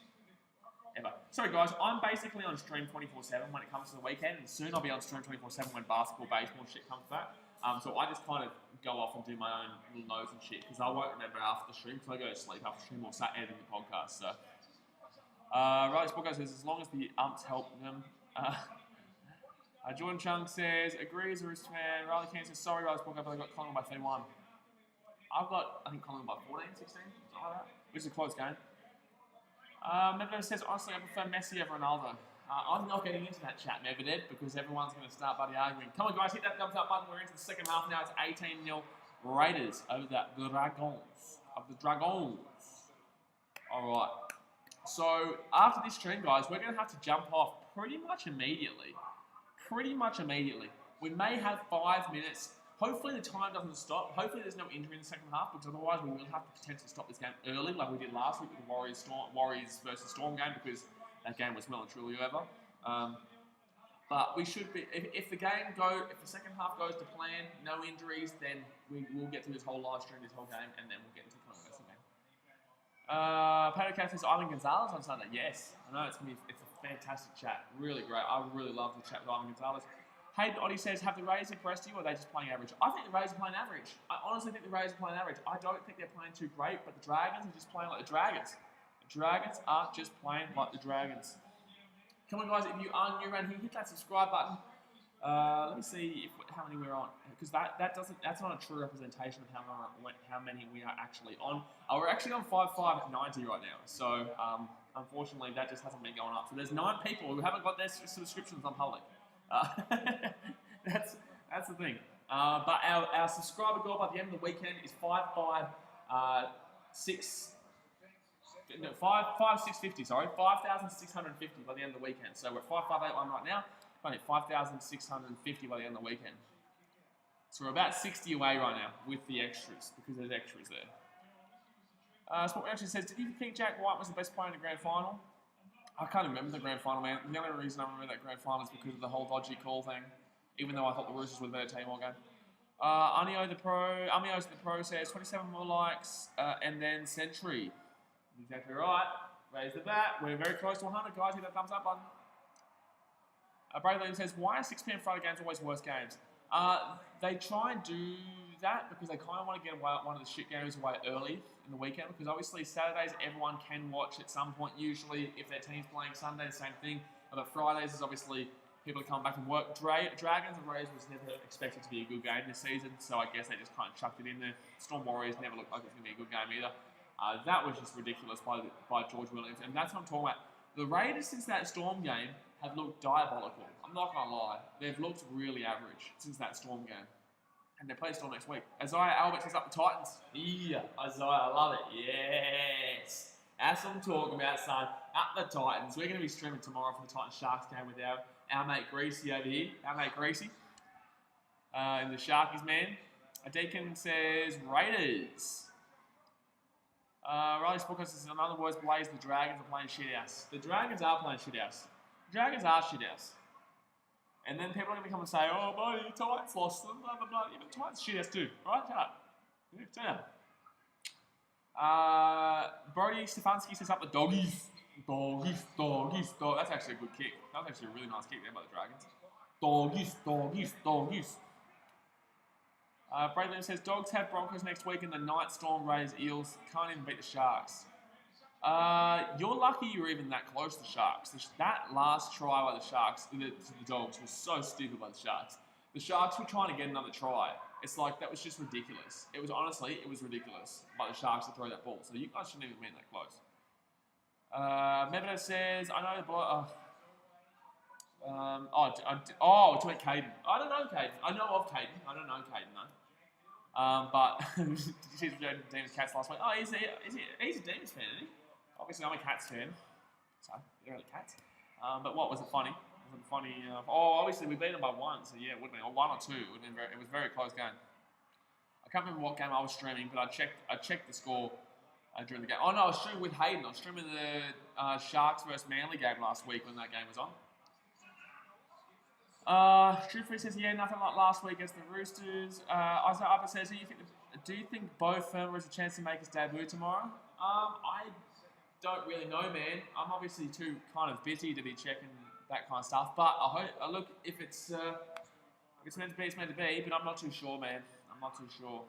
ever. Sorry, guys, I'm basically on stream 24/7 when it comes to the weekend, and soon I'll be on stream 24/7 when basketball, baseball, shit comes back. So I just kind of go off and do my own little notes and shit, because I won't remember after the stream, because I go to sleep after the stream or start editing the podcast. So, Riley Sporko says, as long as the umps help them. Jordan Chung says, agrees, Roosters fan. Riley Kane says, sorry, Riley Sporko, but I got Collingwood by 31. I've got, I think, Collingwood by 14, 16, something like that, which is a close game. Medvedev says, honestly, I prefer Messi over Ronaldo. I'm not getting into that chat, Medvedev, because everyone's going to start bloody arguing. Come on, guys, hit that thumbs up button. We're into the second half now. It's 18-0 Raiders over the Dragons. All right. So, after this stream, guys, we're going to have to jump off pretty much immediately. We may have 5 minutes. Hopefully the time doesn't stop. Hopefully there's no injury in the second half, because otherwise we will have to potentially stop this game early, like we did last week with the Warriors versus Storm game, because that game was well and truly over. But we should be, if the second half goes to plan, no injuries, then we will get through this whole live stream, this whole game, and then we'll get into the rest of the game. Pato Cat says, Ivan Gonzalez on Sunday. Yes, I know it's a fantastic chat. Really great. I really love the chat with Ivan Gonzalez. Hayden Oddie says, have the Raiders impressed you, or are they just playing average? I think the Raiders are playing average. I honestly think the Raiders are playing average. I don't think they're playing too great, but the Dragons are just playing like the Dragons. The Dragons are just playing like the Dragons. Come on, guys, if you are new around here, hit that subscribe button. Let me see how many we're on, because that's not a true representation of how many we are actually on. We're actually on 5590 right now, so unfortunately that just hasn't been going up. So there's 9 people who haven't got their subscriptions on public. That's the thing. But our subscriber goal by the end of the weekend is 5,650. Sorry, 5,650 by the end of the weekend. So we're at 5,581 right now. Only 5,650 by the end of the weekend. So we're about 60 away right now with the extras, because there's extras there. Sport actually says, did you think Jack White was the best player in the grand final? I can't remember the grand final, man. The only reason I remember that grand final is because of the whole dodgy call thing, even though I thought the Roosters were the better team all game. Amio's the pro says 27 more likes, and then Century. Exactly right. Raise the bat. We're very close to 100, guys. Hit that thumbs up button. Bradley says, why are 6 p.m. Friday games always worse games? They try and do that because they kind of want to get one of the shit games away early in the weekend, because obviously Saturdays everyone can watch at some point, usually if their team's playing Sunday, the same thing. But Fridays is obviously people are coming back from work. Dragons and Raiders was never expected to be a good game this season, so I guess they just kind of chucked it in there. Storm Warriors never looked like it was going to be a good game either. That was just ridiculous by George Williams, and that's what I'm talking about. The Raiders, since that Storm game, have looked diabolical. I'm not going to lie. They've looked really average since that Storm game. And they play Storm next week. Isaiah Albert is up the Titans. Yeah, Isaiah, I love it. Yes. That's what I'm talking about, son. Up the Titans. We're going to be streaming tomorrow for the Titans Sharks game with our mate Greasy over here. Our mate Greasy. In the Sharkies, man. Deacon says Raiders. Riley Sportcast says, in other words, Blaze, the Dragons are playing shithouse. The Dragons are playing shithouse. Dragons are shithouse. And then people are going to come and say, oh, buddy, Titans lost them, blah, blah, blah. Yeah, but Titans shithouse too, right? Shut up. Yeah, turn up. Brody Stefanski says up the doggies. Doggies. That's actually a good kick. That was actually a really nice kick there by the Dragons. Doggies. Braylon says, Dogs have Broncos next week and the Night Storm Raiders Eels. Can't even beat the Sharks. You're lucky you're even that close to the Sharks. That last try by the Sharks, to the Dogs, was so stupid by the Sharks. The Sharks were trying to get another try. It's like, that was just ridiculous. It was ridiculous by the Sharks to throw that ball. So you guys shouldn't even been that close. Mevedo says, I know the bloke. To make Caden. I don't know Caden. I know of Caden. I don't know Caden though. But she's referring to Demons Cats last week. Oh, he's a Demons fan, isn't he? Obviously, I'm a Cats fan. So, they're the Cats. But what was it funny? Was it funny? Obviously, we beat them by 1. So, yeah, it would have been. Or 1 or 2. It was a very close game. I can't remember what game I was streaming, but I checked the score during the game. Oh, no, I was streaming with Hayden. I was streaming the Sharks versus Manly game last week when that game was on. Truthfree says, yeah, nothing like last week against the Roosters. Isaiah Upper says, do you think Bo Firma has a chance to make his debut tomorrow? I don't really know, man. I'm obviously too kind of busy to be checking that kind of stuff. But I hope, look, if it's meant to be, it's meant to be. But I'm not too sure, man. I'm not too sure.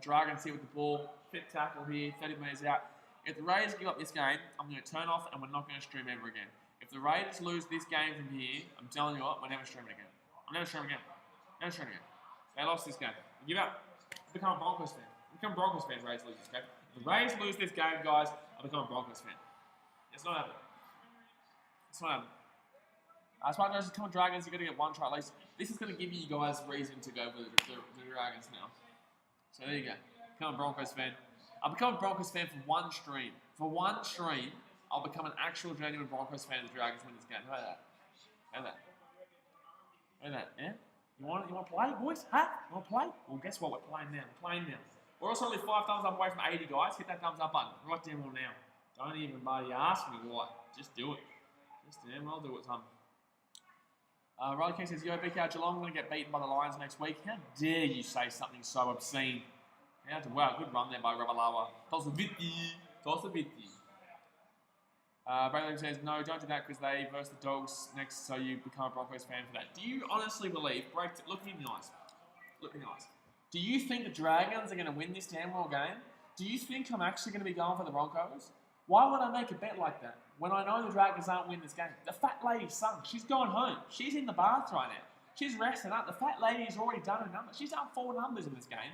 Dragons here with the ball. Fit tackle here, 30 metres out. If the Raiders give up this game, I'm going to turn off and we're not going to stream ever again. If the Raiders lose this game from here, I'm telling you what, we're never streaming again. I'm never streaming again. Never streaming again. They lost this game. Give up. Become a Broncos fan. Become a Broncos fan if the Raiders lose this game. If the Raiders lose this game, guys, I'll become a Broncos fan. It's not happening. It's not happening. As far as become Dragons, you've got to get 1 try at least. This is going to give you guys reason to go for the Dragons now. So there you go. Become a Broncos fan. I'll become a Broncos fan for 1 stream. For 1 stream, I'll become an actual genuine Broncos fan of the Dragons win this game. How about that? How about that? How about that? Yeah? You want to play, boys? Huh? You want to play? Well, guess what? We're playing now. We're playing now. We're also only 5 thumbs up away from 80, guys. Hit that thumbs up button right down well now. Don't even buddy ask me why. Just do it. Just damn well do it, son. Riley King says, yo, BKR Geelong going to get beaten by the Lions next week. How dare you say something so obscene? Wow, good run there by Ravalawa. Toss a bitty. Braylon says, no, don't do that because they verse the Dogs next, so you become a Broncos fan for that. Do you honestly believe, look me in the eyes, do you think the Dragons are going to win this damn well game? Do you think I'm actually going to be going for the Broncos? Why would I make a bet like that when I know the Dragons aren't winning this game? The fat lady's sung. She's gone home. She's in the bath right now. She's resting up. The fat lady has already done her numbers. She's done 4 numbers in this game.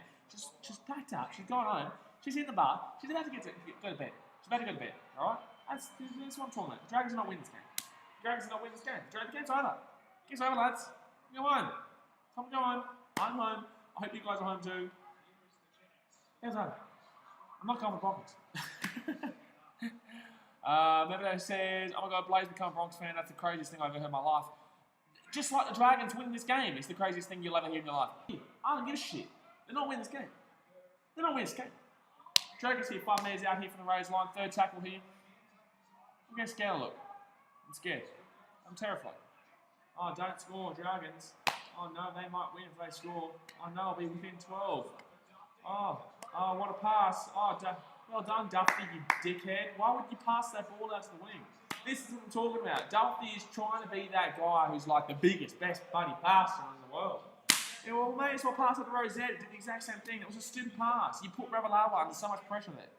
She's packed up. She's gone home. She's in the bath. She's about to go to bed. She's about to go to bed, all right? That's what I'm talking about. The Dragons are not winning this game. The Dragons are not winning this game. The game's over. The game's over, lads. Go home. Time to go home. I'm home. I hope you guys are home too. Game's over. I'm not going for Broncos. Mevedo says, oh my God, Blaze become a Bronx fan. That's the craziest thing I've ever heard in my life. Just like the Dragons winning this game. It's the craziest thing you'll ever hear in your life. I don't give a shit. They're not winning this game. They're not winning this game. Dragons here, 5 metres out here from the Raiders line. 3rd tackle here. I'm getting scared, look. I'm scared. I'm terrified. Oh, don't score, Dragons. Oh, no, they might win if they score. Oh, no, I'll be within 12. Oh, what a pass. Oh, well done, Duffy, you dickhead. Why would you pass that ball out to the wing? This is what I'm talking about. Duffy is trying to be that guy who's like the biggest, best buddy passer in the world. Yeah, well, may as well pass it to Rosette. It did the exact same thing. It was a stupid pass. You put Ravalawa under so much pressure there.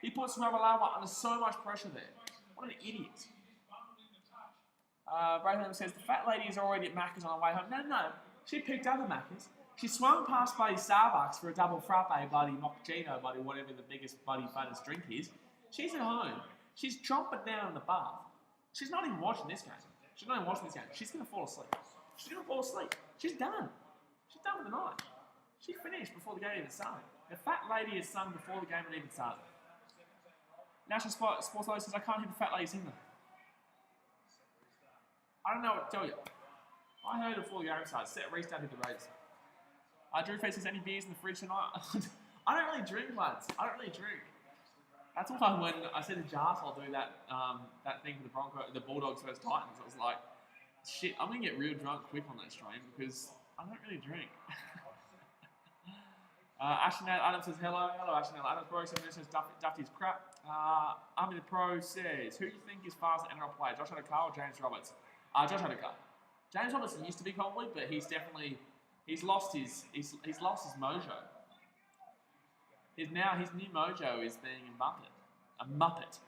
He puts Ravalawa under so much pressure there. What an idiot. Bratham says, the fat lady is already at Macca's on her way home. No. She picked up at Macca's. She swung past bloody Starbucks for a double frappe, bloody mochaccino, bloody whatever the biggest bloody fattest drink is. She's at home. She's chomping down in the bath. She's not even watching this game. She's not even watching this game. She's going to fall asleep. She's going to fall asleep. She's done. She's done with the night. She finished before the game even started. The fat lady is sung before the game had even started. National Sports Low says, I can't hear the fat lady sing them. I don't know what to tell you. I heard it before the game started. Set restart hit the Raiders. Drew Face says, any beers in the fridge tonight? I don't really drink, lads. I don't really drink. That's why when I said to Jas I'll do that that thing for the Bulldogs versus Titans, I was like, shit, I'm going to get real drunk quick on that stream because I don't really drink. Ashnell Adams says, hello. Hello, Ashnell Adams. Bro 7 says, Duffy's crap. Army the Pro says, who do you think is faster NRL player, Josh Adokar or James Roberts? Josh Adokar. James Roberts used to be probably, but he's lost his mojo. His new mojo is being a muppet.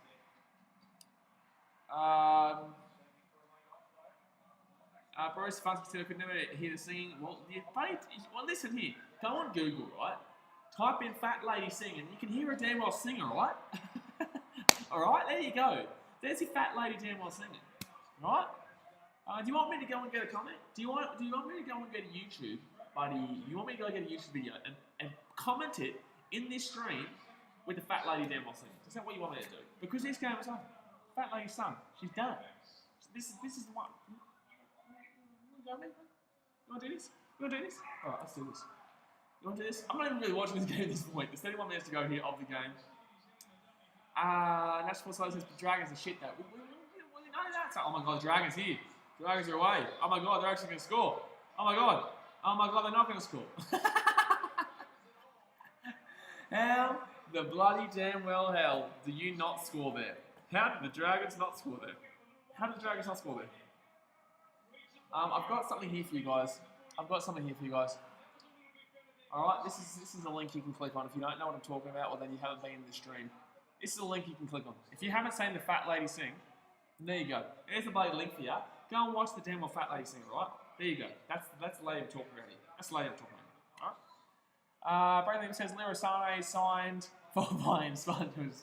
Bruce Funky could never hear the singing. Well, listen here. Go on Google, right? Type in fat lady singing. You can hear her damn well sing, alright? Alright, there you go. There's your fat lady damn well singing. Right? Do you want me to go and get a comment? Do you want me to go and get a YouTube, buddy? You want me to go get a YouTube video and comment it in this stream with the fat lady damn well singing? Is that what you want me to do? Because this game is on. Fat lady's son. She's done. This is the one. You want to do this? You want to do this? Alright, let's do this. You want to do this? I'm not even really watching this game at this point. There's 31 minutes to go here of the game. National Sports says the Dragons are shit though. We know that. So, oh my god, the Dragons here. The Dragons are away. Oh my god, they're actually going to score. Oh my god. Oh my god, they're not going to score. How the bloody damn well hell do you not score there? How did the Dragons not score there? How did the Dragons not score there? I've got something here for you guys. Alright, this is a link you can click on. If you don't know what I'm talking about, well then you haven't been in the stream. This is a link you can click on. If you haven't seen the fat lady sing, there you go. There's a bloody link for you. Go and watch the damn well fat lady sing, right? There you go. That's the lady I'm talking about here. That's the lady I'm talking about. Alright? Brayden says Leroy Sane signed for Bayern.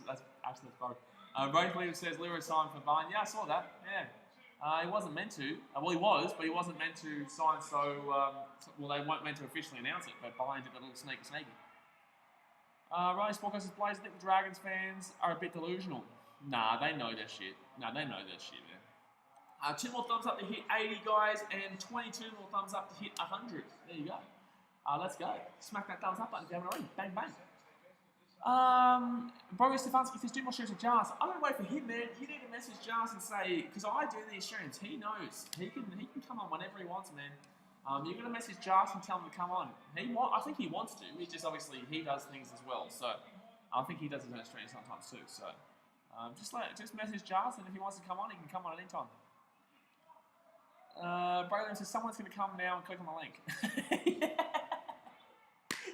That's absolute bro. Brayden says Leroy signed for Bayern. Yeah, I saw that. Yeah. He wasn't meant to. Well, he was, but he wasn't meant to sign. Well, they weren't meant to officially announce it, but Bayern did a little sneaky. Ronnie Spork says, Blaze, I think the Dragons fans are a bit delusional. Nah, they know that shit. Man. 2 more thumbs up to hit 80, guys, and 22 more thumbs up to hit 100. There you go. Let's go. Smack that thumbs up button if you haven't already. Bang, bang. Boris Stefanski says, do more streams with Jas. I'm going to wait for him, man. You need to message Jas and say, because I do these streams. He knows. He can come on whenever he wants, man. You're going to message Jas and tell him to come on. I think he wants to. It's just obviously he does things as well. So I think he does his own streams sometimes too. So just message Jas, and if he wants to come on, he can come on at any time. Braylon says someone's going to come now and click on the link. Yeah.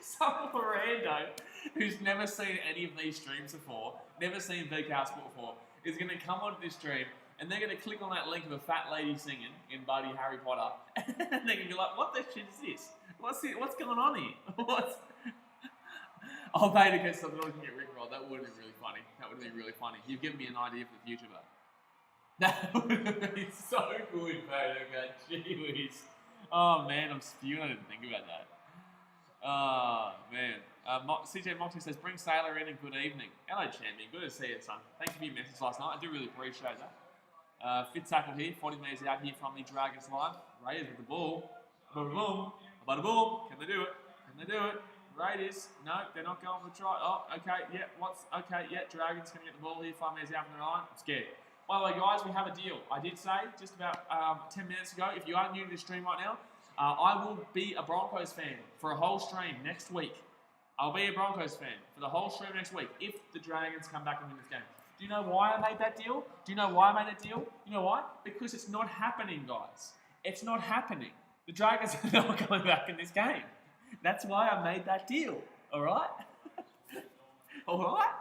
Some rando who's never seen any of these streams before, never seen BKRsport before, is going to come onto this stream and they're going to click on that link of a fat lady singing in Buddy Harry Potter, and they're going to be like, what the shit is this? What's going on here? I'll pay to get something looking at Rickroll. That would be really funny. You've given me an idea for the future, though. That would be so good, mate. Gee whiz. Oh, man, I'm spewing. I didn't think about that. Oh, man. CJ Moxley says, bring Sailor in and good evening. Hello, champion. Good to see you, son. Thank you for your message last night. I do really appreciate that. Fit tackle here. 40 metres out here from the Dragons line. Raiders with the ball. Boom. Bada boom. Can they do it? Raiders. No, they're not going for a try. Oh, okay. Yeah, Dragons can get the ball here. 5 metres out from the line. I'm scared. By the way, guys, we have a deal. I did say just about 10 minutes ago, if you are new to the stream right now, I will be a Broncos fan for a whole stream next week. I'll be a Broncos fan for the whole stream next week if the Dragons come back and win this game. Do you know why I made that deal? You know why? Because it's not happening, guys. It's not happening. The Dragons are not coming back in this game. That's why I made that deal. All right? All right?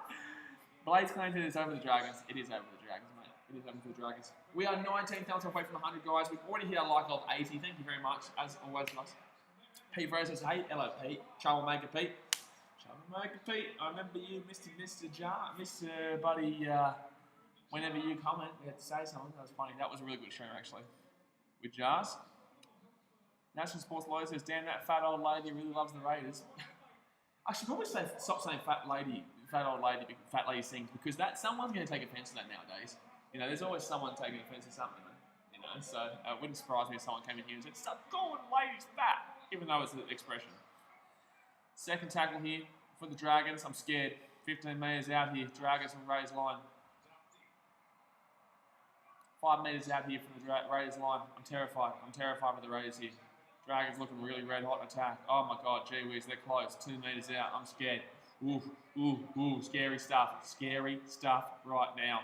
Blaze claims it is over the Dragons. It is over the Dragons, mate. It is over the Dragons. We are 19 thumbs away from 100, guys. We've already hit our like of 80. Thank you very much, as always, guys. Pete Rose says, hey, hello, Pete. Troublemaker Pete. I remember you, Mr. Buddy, whenever you comment, you had to say something. That was funny. That was a really good show, actually. With Jars. National Sports Lawyer says, damn, that fat old lady really loves the Raiders. I should probably stop saying fat old lady, fat lady sings, because someone's going to take offense to that nowadays. You know, there's always someone taking offense to something, you know, so it wouldn't surprise me if someone came in here and said, stop calling ladies fat, even though it's an expression. Second tackle here for the Dragons. I'm scared. 15 metres out here. Dragons from Raiders line. 5 metres out here from the Raiders line. I'm terrified. I'm terrified with the Raiders here. Dragons looking really red hot in attack. Oh my God, gee whiz, they're close. 2 metres out. I'm scared. Ooh, ooh, ooh, scary stuff. Scary stuff right now.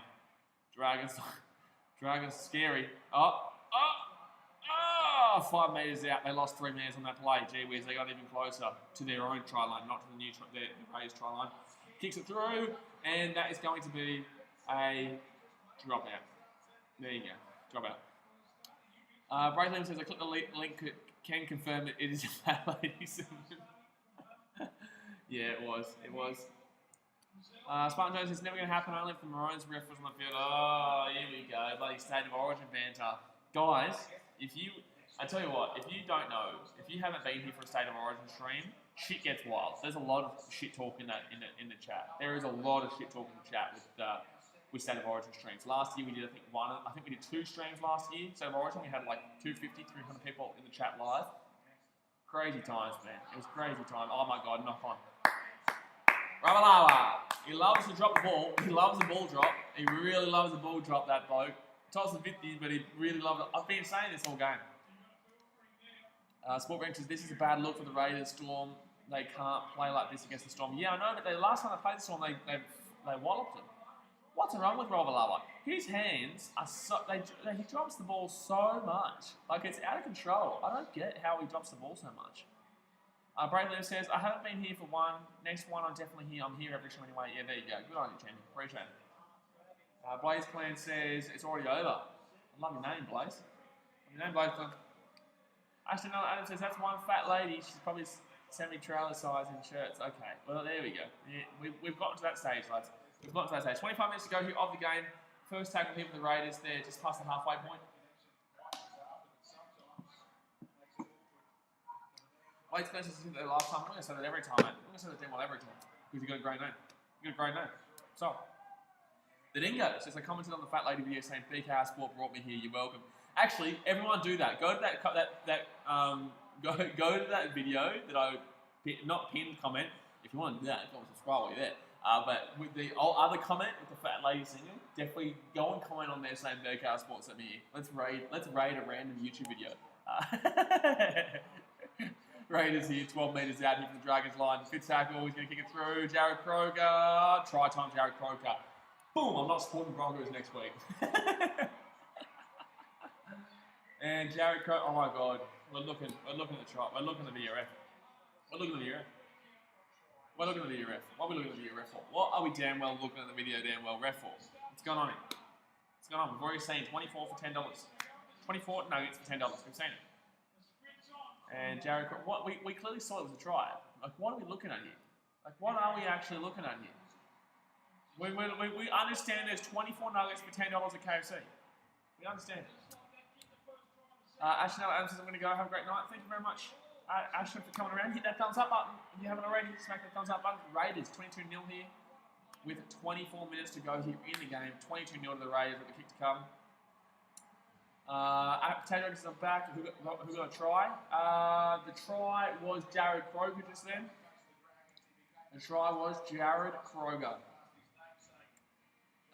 Dragons, Dragons scary. Oh, 5 metres out. They lost 3 metres on that play. Gee whiz, they got even closer to their own try line, not to the Raiders try line. Kicks it through, and that is going to be a dropout. There you go, dropout. Braithwaite says, I clicked the link, can confirm it is a fat ladies. Yeah, it was. Spartan Jones, it's never going to happen, only for Maroons reference on the field. Oh, here we go, bloody State of Origin banter. Guys, I tell you what, if you don't know, if you haven't been here for a State of Origin stream, shit gets wild. There's a lot of shit talk in the chat. There is a lot of shit talk in the chat with State of Origin streams. Last year we did, I think we did 2 streams last year. State of Origin, we had like 250, 300 people in the chat live. Crazy times, man. It was crazy time. Oh my God, knock on. Ravalawa. He loves to drop the ball. He loves the ball drop. He really loves the ball drop, that bloke. Toss the 50, but he really loves it. I've been saying this all game. Sport Rank says, this is a bad look for the Raiders. Storm, they can't play like this against the Storm. Yeah, I know, but the last time they played the Storm, they walloped them. What's wrong with Ravalawa? His hands are so, he drops the ball so much. Like, it's out of control. I don't get how he drops the ball so much. Braylon says, I haven't been here for one. Next one, I'm definitely here. I'm here every show anyway. Yeah, there you go. Good on you, champion. Appreciate it. Blaze Clan says, it's already over. I love your name, Blaze. Love your name, Blaze Clan. Ashton Adam says, that's one fat lady. She's probably semi-trailer size in shirts. Okay, well, there we go. Yeah, we've gotten to that stage, lads. We've gotten to that stage. 25 minutes to go here of the game. First tackle here for the Raiders. They're just past the halfway point. Wait, it's going to say that last time. I'm going to say that every time, mate. I'm going to say that damn well every time. Because you got a great name. You got a great name. So, the Dingo says, I commented on the Fat Lady video saying BKRsport brought me here. You're welcome. Actually, everyone do that. Go to go to that video that I not pinned comment. If you want to do that, go and subscribe while you're there. But with the other comment with the Fat Lady singing, definitely go and comment on there saying BKRsport sent me here. Let's raid a random YouTube video. Raiders here, 12 metres out here from the Dragons line. Fifth tackle, he's going to kick it through. Jared Croker. Try time, Jared Croker. Boom, I'm not supporting Broncos next week. And Jared Croker, oh my God. We're looking at the try. We're looking at the VRF. We're looking at the VRF. We're looking at the VRF. What are we looking at the VRF for? What are we damn well looking at the video damn well ref for? What's going on here? What's going on? We've already seen 24 for $10. 24 nuggets for $10. We've seen it. And Jared, what we clearly saw it was a try. Like, what are we looking at here? Like, what are we actually looking at here? We understand there's 24 nuggets for $10 at KFC. We understand. Ashton Adams says, I'm going to go. Have a great night. Thank you very much, Ashton, for coming around. Hit that thumbs up button if you haven't already. Smack that thumbs up button. Raiders 22-0 here with 24 minutes to go here in the game. 22-0 to the Raiders with the kick to come. Potato is back. Who got a try? The try was Jared Croker just then. The try was Jared Croker.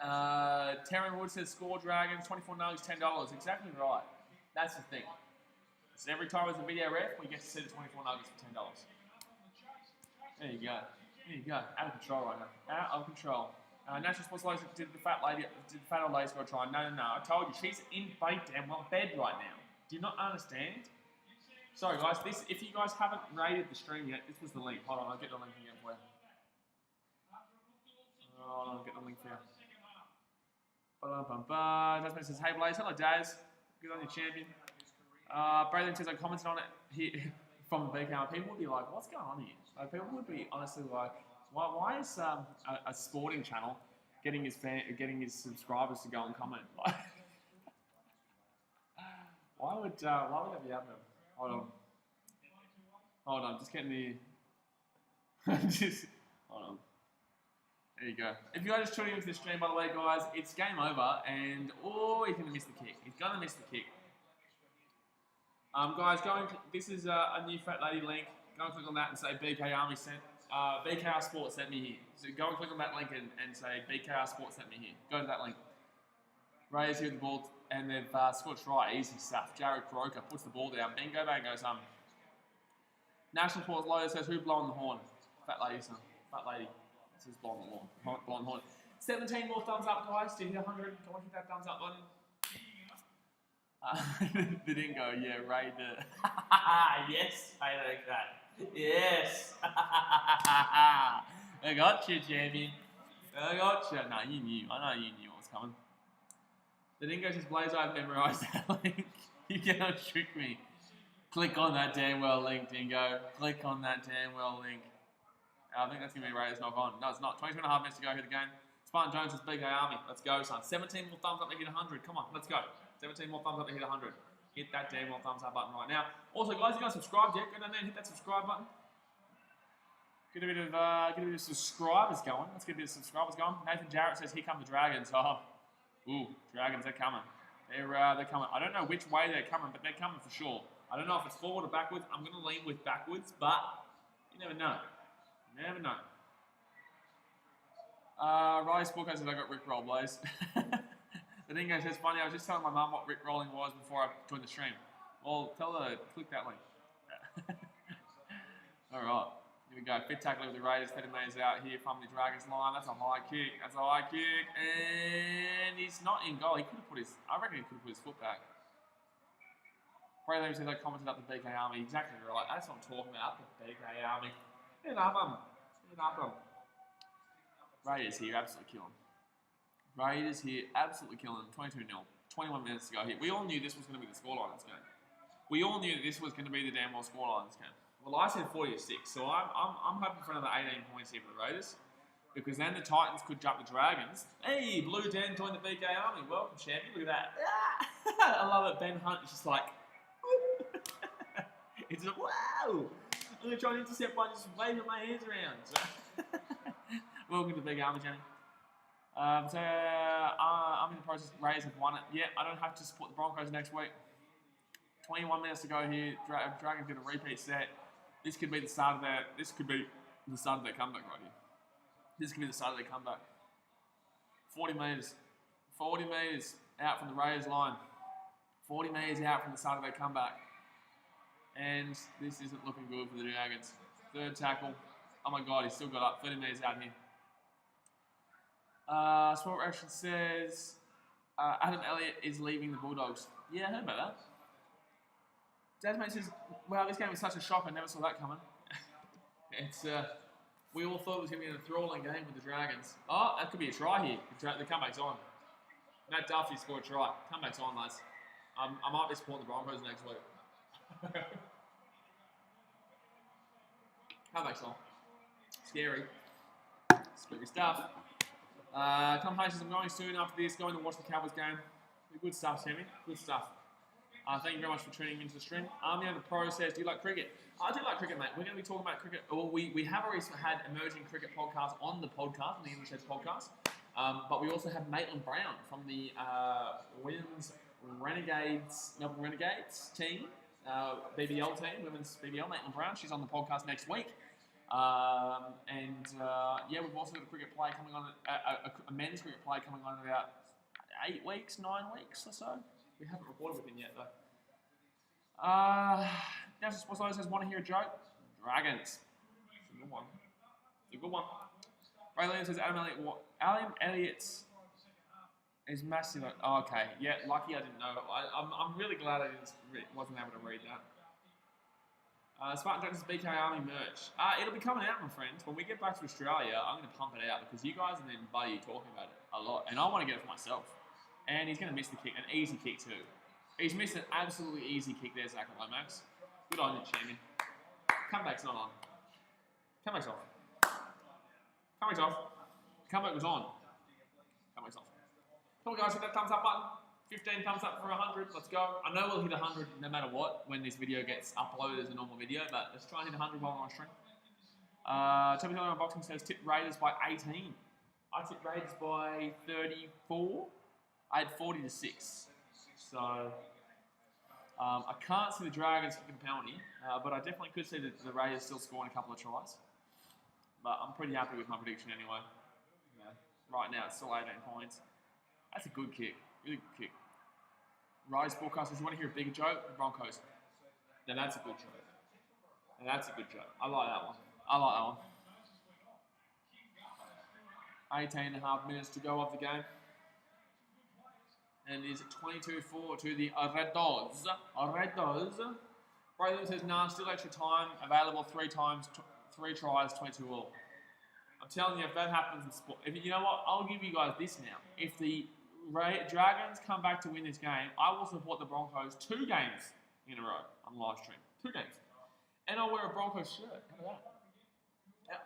Terran Wood says score Dragons, 24 nuggets, $10. Exactly right. That's the thing. So every time there's a video ref, we get to see the 24 nuggets for $10. There you go. There you go. Out of control right now. Out of control. National Sports Ladies did the fat old lady score try? No. I told you, she's in bed right now. Do you not understand? Sorry guys, if you guys haven't rated the stream yet, this was the link. Hold on, I'll get the link again for you. Hold on, I'll get the link for you. Jasmine says, hey Blaze, hello Daz. Good on your champion. Braylon says, I commented on it here from the BKR. People would be like, what's going on here? Like, people would be honestly like, why is a sporting channel getting his subscribers to go and comment? Like, why would that be happening? Hold on, just getting the hold on. There you go. If you guys just tuning into the stream, by the way, guys, it's game over, and he's gonna miss the kick. He's gonna miss the kick. Guys, this is a new Fat Lady link. Go and click on that and say BKRmy sent, BKRsport sent me here. So go and click on that link and say BKRsport sent me here. Go to that link. Raiders here with the ball, and they've scored a try. Easy stuff. Jared Croker puts the ball down. Bingo bang goes National Pause Loader says, who blowing the horn? Fat lady, son. Fat lady. This is blowing the horn. Blowing the horn. 17 more thumbs up, guys. To hit 100. Go and hit that thumbs up button. They didn't go, yeah, Raider. Yes, I like that. Yes. I got you, champion. I got you. No, you knew. I know you knew what was coming. The Dingo says, Blaze, I've memorised that link. You cannot trick me. Click on that damn well link, Dingo. Click on that damn well link. I think that's going to be Raiders knock on. No, it's not. 22 and a half minutes to go here the game. Spartan Jones says, BKRmy. Let's go, son. 17 more thumbs up to hit 100. Come on, let's go. 17 more thumbs up to hit 100. Hit that damn well thumbs up button right now. Also, guys, if you guys subscribed yet, go down there and hit that subscribe button. Get a bit of subscribers going. Let's get a bit of subscribers going. Nathan Jarrett says, here come the Dragons. Oh, ooh, Dragons, they're coming. They're coming. I don't know which way they're coming, but they're coming for sure. I don't know if it's forward or backwards. I'm going to lean with backwards, but you never know. You never know. Riley Sporko says, I got Rick Roll, Blaze. The Dingo says, funny, I was just telling my mum what Rick rolling was before I joined the stream. Well, tell her, click that link. Alright, here we go. Fit tackle with the Raiders. 30 metres out here from the Dragons line. That's a high kick. That's a high kick. And he's not in goal. He could have put his, I reckon he could have put his foot back. Bradley says, I commented up the BKRmy. Exactly right. That's what I'm talking about. The BKRmy. Hit up them. Hit up them. Raiders here, absolutely killing. Raiders here, absolutely killing. 22-0. 21 minutes to go here. We all knew this was going to be the scoreline in this game. We all knew that this was going to be the damn well scoreline in this game. Well, I said 40-6, so I'm hoping for another 18 points here for the Raiders, because then the Titans could jump the Dragons. Hey, Blue Den joined the BKRmy. Welcome, champion. Look at that. I love it. Ben Hunt is just like, it's like, wow. I'm going to try and intercept one, just waving my hands around. So welcome to the BKRmy, champion. I'm in the process. Raiders have won it. Yeah, I don't have to support the Broncos next week. 21 minutes to go here. Dragons get a repeat set. This could be the start of their. This could be the start of their comeback right here. This could be the start of their comeback. 40 metres. 40 metres out from the Raiders line. 40 metres out from the start of their comeback. And this isn't looking good for the Dragons. Third tackle. Oh my God, he's still got up. 30 metres out here. Sport Reaction says Adam Elliott is leaving the Bulldogs. Yeah, I heard about that. Desmond says, wow, this game was such a shock. I never saw that coming. It's we all thought it was going to be an enthralling game with the Dragons. Oh, that could be a try here. The comeback's on. Matt Duffy scored a try. Comeback's on, lads. I might be supporting the Broncos next week. Comeback's on. Scary. Scary stuff. Conversations I'm going soon after this, going to watch the Cowboys game. Good stuff, Sammy. Good stuff. Thank you very much for tuning into the stream. The Pro says, do you like cricket? I do like cricket, mate. We're going to be talking about cricket. Well, we have already had emerging cricket podcasts on the podcast, on the English Edge podcast. But we also have Maitland Brown from the Women's Renegades, Melbourne Renegades team, BBL team, Women's BBL, Maitland Brown. She's on the podcast next week. Yeah, we've also got a cricket play coming on, a men's cricket play coming on in about 9 weeks or so. We haven't recorded with him yet, though. National Sports Loader says, want to hear a joke? Dragons. It's a good one. It's a good one. Ray Leonard says, Adam Elliott, what? Adam Elliott is massive. Oh, okay, yeah, lucky I didn't know. I'm really glad I wasn't able to read that. Spartan Dragons BKRmy merch. It'll be coming out, my friends. When we get back to Australia, I'm going to pump it out because you guys and then Buddy are talking about it a lot. And I want to get it for myself. And he's going to miss the kick, an easy kick too. He's missed an absolutely easy kick there, Zach Lomax. Good on you, champion. Comeback's not on. Comeback's off. Comeback's off. Comeback was on. Comeback's off. Come on, guys, hit that thumbs up button. 15 thumbs up for 100. Let's go. I know we'll hit 100 no matter what when this video gets uploaded as a normal video, but let's try and hit 100 while we're on stream. Toby Taylor Unboxing says tip Raiders by 18. I tipped Raiders by 34. I had 40-6. So I can't see the Dragons kicking a penalty, but I definitely could see the Raiders still scoring a couple of tries. But I'm pretty happy with my prediction anyway. Yeah. Right now, it's still 18 points. That's a good kick. Really good kick. Raiders broadcasters, you want to hear a bigger joke? The Broncos. Now that's a good joke. Now that's a good joke. I like that one. I like that one. 18 and a half minutes to go of the game. And it's 22-4 to the Raiders. Braylon says, nah, still extra time. Available 3 times, 3 tries, 22 all. I'm telling you, if that happens in sport, you know what? I'll give you guys this now. If the Dragons come back to win this game, I will support the Broncos 2 games in a row on live stream. 2 games. And I'll wear a Broncos shirt. How about that? Yeah.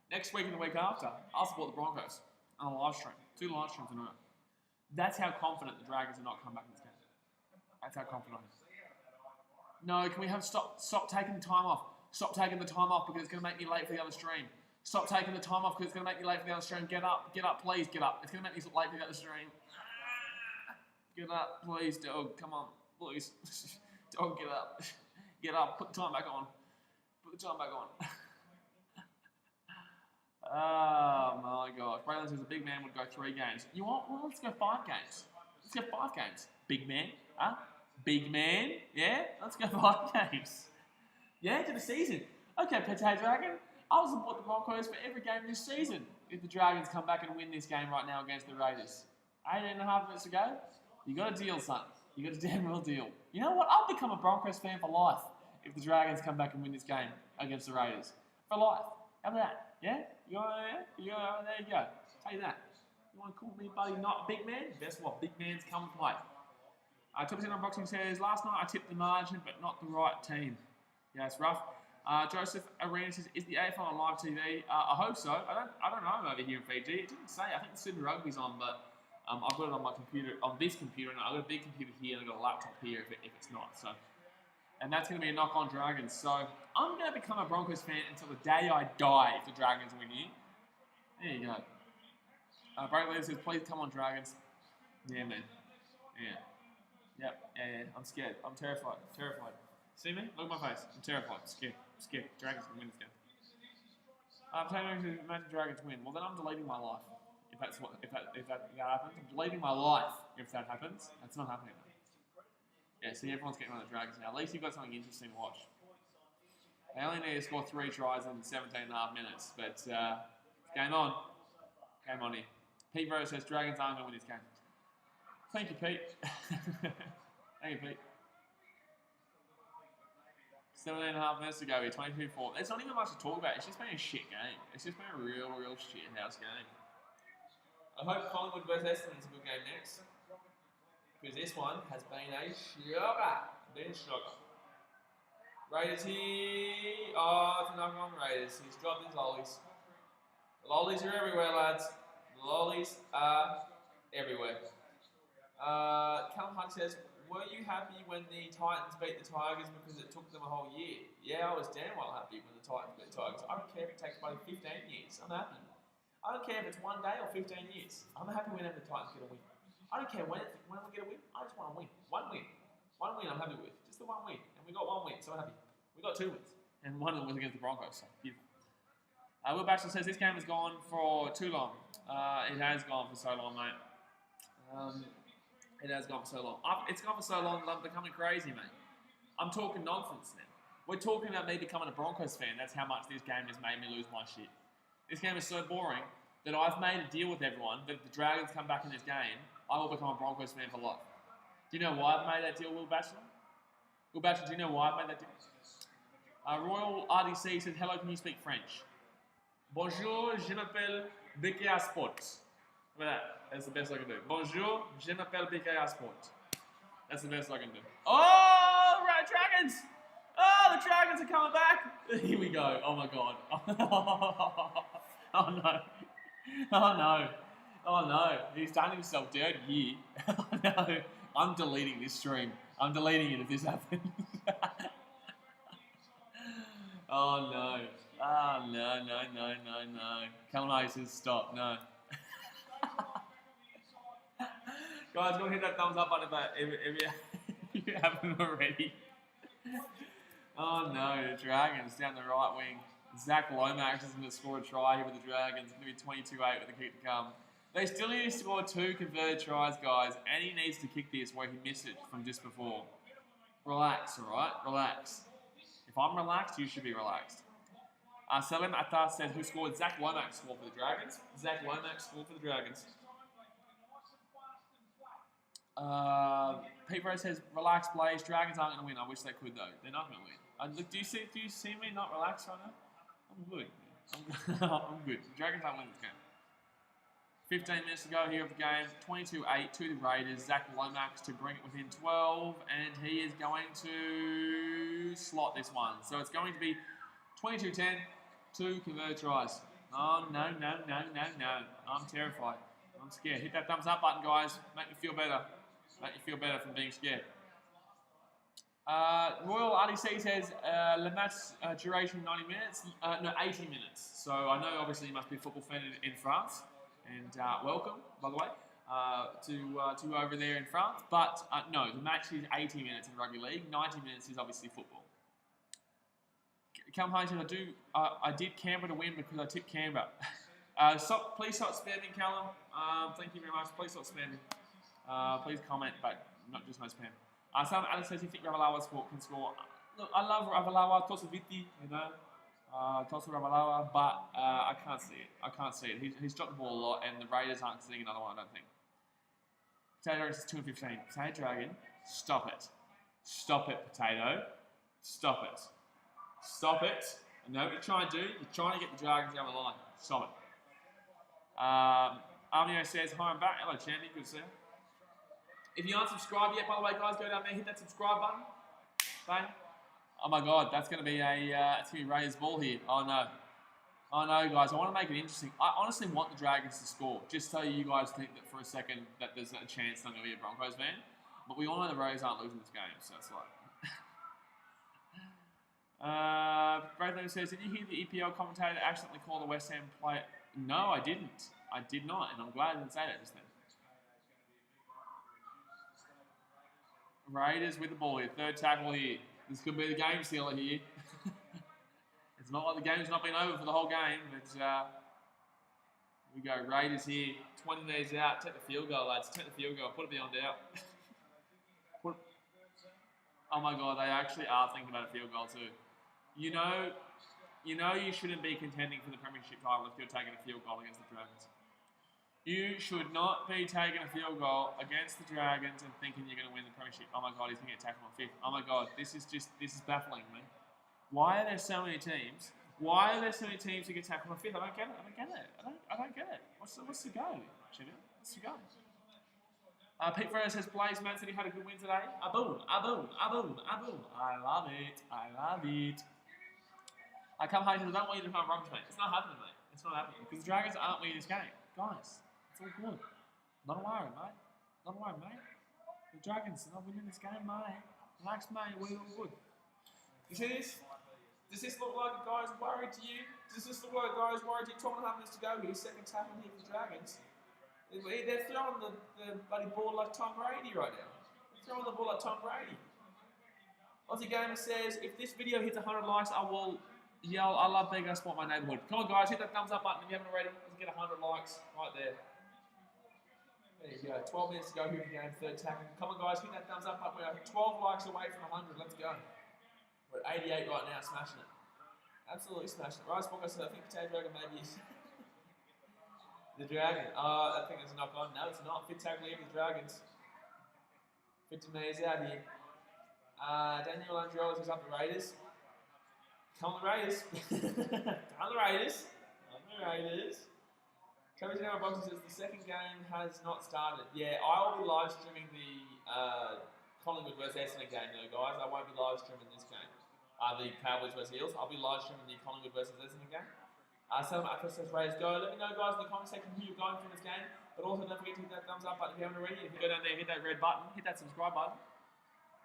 Next week and the week after, I'll support the Broncos on a live stream. 2 live streams in a row. That's how confident the Dragons are not come back in this game. That's how confident I am. No, can we have stop taking the time off? Stop taking the time off because it's going to make me late for the other stream. Stop taking the time off because it's going to make me late for the other stream. Get up, please, get up. It's going to make me late for the other stream. Get up, please, dog. Come on, please. Dog, get up. Get up, put the time back on. Put the time back on. Oh my gosh. Braylon says a big man would go 3 games. You want? Well, let's go 5 games. Let's go 5 games. Big man. Huh? Big man. Yeah? Let's go 5 games. Yeah, to the season. Okay, Potato Dragon. I'll support the Broncos for every game this season if the Dragons come back and win this game right now against the Raiders. 18 and a half minutes to go. You got a deal, son. You got a damn real deal. You know what? I'll become a Broncos fan for life if the Dragons come back and win this game against the Raiders. For life. How about that? Yeah? You want there you go. Tell you that. You want to call me buddy not a big man? Guess what? Big man's come and play. 2% Unboxing says, last night I tipped the margin, but not the right team. Yeah, it's rough. Joseph Arena says, is the AFL on live TV? I hope so. I don't know over here in Fiji. It didn't say. I think the Super Rugby's on, but I've got it on my computer, on this computer, and I've got a big computer here, and I've got a laptop here if it's not. So, and that's going to be a knock on Dragons. So I'm going to become a Broncos fan until the day I die if the Dragons win here. There you go. Bradley says, please come on, Dragons. Yeah, man. Yeah. Yep. Yeah. I'm scared. I'm terrified. See me? Look at my face. I'm terrified. I'm scared. Dragons can win this game. Imagine Dragons win. Well, then I'm deleting my life. If that happens, I'm deleting my life. If that happens, that's not happening. Yeah. See, everyone's getting on the Dragons now. At least you've got something interesting to watch. They only need to score 3 tries in 17 and a half minutes, but game on. Game on here. Pete Rose says Dragons aren't going to win this game. Thank you, Pete. Thank you, Pete. 17 and a half minutes to go here, 22-4. There's not even much to talk about. It's just been a shit game. It's just been a real shit house game. I hope Collingwood versus Essendon is a good game next. Because this one has been a shocker. Raiders here. Oh, it's a knock on Raiders. He's dropped his lollies. The lollies are everywhere, lads. The lollies are everywhere. Callum Hunt says, were you happy when the Titans beat the Tigers because it took them a whole year? Yeah, I was damn well happy when the Titans beat the Tigers. I don't care if it takes about 15 years. I'm happy. I don't care if it's 1 day or 15 years. I'm happy whenever the Titans get a win. I don't care when we get a win. I just want to win. One win I'm happy with. Just the 1 win. And we got 1 win, so I'm happy. We got 2 wins. And one of them was against the Broncos, so beautiful. Will Batchelor says this game has gone for too long. It has gone for so long, mate. It has gone for so long. It's gone for so long that I'm becoming crazy, mate. I'm talking nonsense now. We're talking about me becoming a Broncos fan. That's how much this game has made me lose my shit. This game is so boring that I've made a deal with everyone that if the Dragons come back in this game, I will become a Broncos fan for life. Do you know why I've made that deal, Will Batchelor? Will Batchelor, do you know why I've made that deal? Royal RDC says, hello, can you speak French? Bonjour, je m'appelle BKRsport. How about that? That's the best I can do. Bonjour, je m'appelle BKRsport. That's the best I can do. Oh, right, Dragons! Oh, the Dragons are coming back! Here we go. Oh my god. Oh no. Oh no. Oh no. He's done himself dirty here. Oh no. I'm deleting this stream. I'm deleting it if this happens. Oh no. Oh no. Calamari says stop. No. Guys, go hit that thumbs up button if you haven't already. Oh no, the Dragons down the right wing. Zach Lomax is going to score a try here with the Dragons. It's going to be 22-8 with the kick to come. They still need to score 2 converted tries, guys, and he needs to kick this where he missed it from just before. Relax, alright? Relax. If I'm relaxed, you should be relaxed. Salim Attar said, who scored? Zach Lomax scored for the Dragons. Zach Lomax scored for the Dragons. Pete Rose says, relax, Blaze. Dragons aren't going to win. I wish they could, though. They're not going to win. Look, do you see me not relaxed right now? I'm good. I'm good. The Dragons aren't winning this game. 15 minutes to go here of the game. 22-8 to the Raiders. Zach Lomax to bring it within 12. And he is going to slot this one. So it's going to be 22-10. 2 converted tries. Oh, no. I'm terrified. I'm scared. Hit that thumbs up button, guys. Make me feel better. Make me feel better from being scared. Royal RDC says, Le match duration 90 minutes. No, 80 minutes. So I know obviously you must be a football fan in France. And welcome, by the way, to over there in France. But no, the match is 80 minutes in rugby league. 90 minutes is obviously football. Come home and I did Canberra to win because I tipped Canberra. Please stop spamming, Callum. Thank you very much. Please stop spamming. Please comment, but not just no spam. Sam Alex says, you think Ravalawa can score? Look, I love Ravalawa, Tosaviti, you know. Tosa Ravalawa, but I can't see it. I can't see it. He's dropped the ball a lot, and the Raiders aren't seeing another one, I don't think. Potato Dragons is 2-15. Potato Dragon, stop it. Stop it, Potato. Stop it. Stop it. I know what you're trying to do. You're trying to get the Dragons down the line. Stop it. Armio says, hi, I'm back. Hello, Chandy. Good to see you. If you aren't subscribed yet, by the way, guys, go down there, hit that subscribe button. Bang. Oh my God, that's going to be it's going to be Raiders ball here. Oh no. Oh no, guys, I want to make it interesting. I honestly want the Dragons to score, just so you guys think that for a second that there's a chance I'm going to be a Broncos fan. But we all know the Raiders aren't losing this game, so it's like... Bradley says, did you hear the EPL commentator accidentally call the West Ham player? No, I didn't. I did not, and I'm glad I didn't say that just then. Raiders with the ball here. 3rd tackle here. This could be the game sealer here. It's not like the game's not been over for the whole game, but here we go. Raiders here. 20 metres out. Take the field goal, lads. Take the field goal. Put it beyond doubt. Oh my God, they actually are thinking about a field goal too. You know you shouldn't be contending for the premiership title if you're taking a field goal against the Dragons. You should not be taking a field goal against the Dragons and thinking you're going to win the premiership. Oh my God, he's going to get tackled on 5th. Oh my God, this is baffling me. Why are there so many teams? Why are there so many teams who get tackled on 5th? I don't get it. I don't get it. What's the go, Jimmy? What's the go? Pete Ferrer says, Blaze, Man City had a good win today. A-boom. I love it. I come home and I don't want you to become a Broncos fan. It's not happening, mate. It's not happening. Because the Dragons aren't winning this game. Guys, it's all good. Not a worry, mate. Not a worry, mate. The Dragons are not winning this game, mate. Relax, mate. We're all good. You see this? Does this look like a guy's worried to you? Does this look like a guy's worried to you? 12.5 minutes to go here. 2nd tackle here for the Dragons. They're throwing the bloody ball like Tom Brady right now. They're throwing the ball like Tom Brady. Aussie Gamer says, if this video hits 100 likes, I will yell, I love BKRsport, my neighbourhood. Come on, guys, hit that thumbs up button if you haven't already. Let's get 100 likes right there. There you go. 12 minutes to go here in the game, 3rd tackle. Come on, guys, hit that thumbs up button. We're 12 likes away from 100. Let's go. We're at 88 right now, smashing it. Absolutely smashing it. Right, Spock, I said, I think Potato Dragon maybe is... The Dragon. I think it's a knock on. No, it's not. 5th tackle here for the Dragons. 50 metres out here. Daniel Andrews is up the Raiders. Come on the Raiders. Come on the Raiders. Come on the Raiders. Toby Tower Boxer says the 2nd game has not started. Yeah, I will be live streaming the Collingwood vs Essendon game though, guys. I won't be live streaming this game. The Cowboys vs Eels. I'll be live streaming the Collingwood vs Essendon game. Some Atlas says Raiders go. Let me know, guys, in the comment section who you're going for this game. But also don't forget to hit that thumbs up button if you haven't already. If you go down there, hit that red button, hit that subscribe button.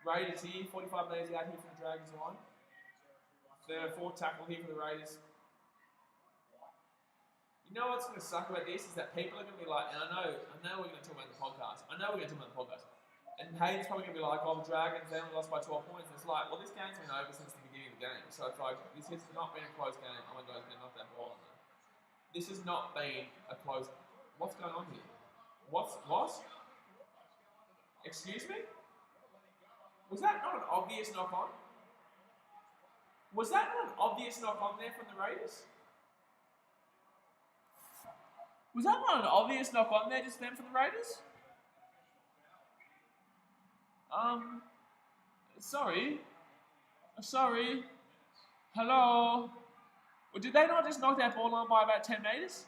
Raiders here, 45 metres out here for the Dragons line. The 4th tackle here for the Raiders. You know what's going to suck about this is that people are going to be like, and I know we're going to talk about the podcast. And Hayden's probably going to be like, oh, the Dragons, they only lost by 12 points. And it's like, well, this game's been over since the beginning of the game. So it's like, this has not been a close game. Oh my God, he's going to knock that ball on there. This has not been a close... What's going on here? What? Excuse me? Was that not an obvious knock-on? Was that not an obvious knock-on there from the Raiders? Was that not an obvious knock-on there just then from the Raiders? Sorry. Hello? Well, did they not just knock that ball on by about 10 metres?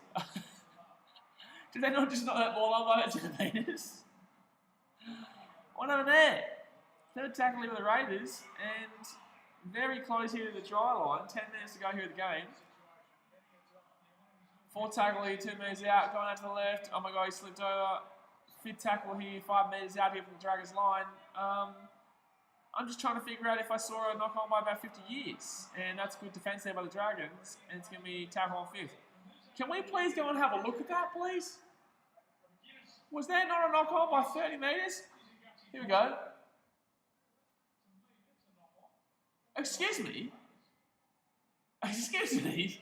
Did they not just knock that ball on by about 10 metres? What happened there? Third tackle here with the Raiders, and very close here to the try line. 10 minutes to go here in the game. Fourth tackle here, 2 metres out, going out to the left. Oh my God, he slipped over. Fifth tackle here, 5 metres out here from the Dragons line. I'm just trying to figure out if I saw a knock on by about 50 years. And that's good defence there by the Dragons. And it's going to be tackle on fifth. Can we please go and have a look at that, please? Was there not a knock on by 30 metres? Here we go. Excuse me? Excuse me?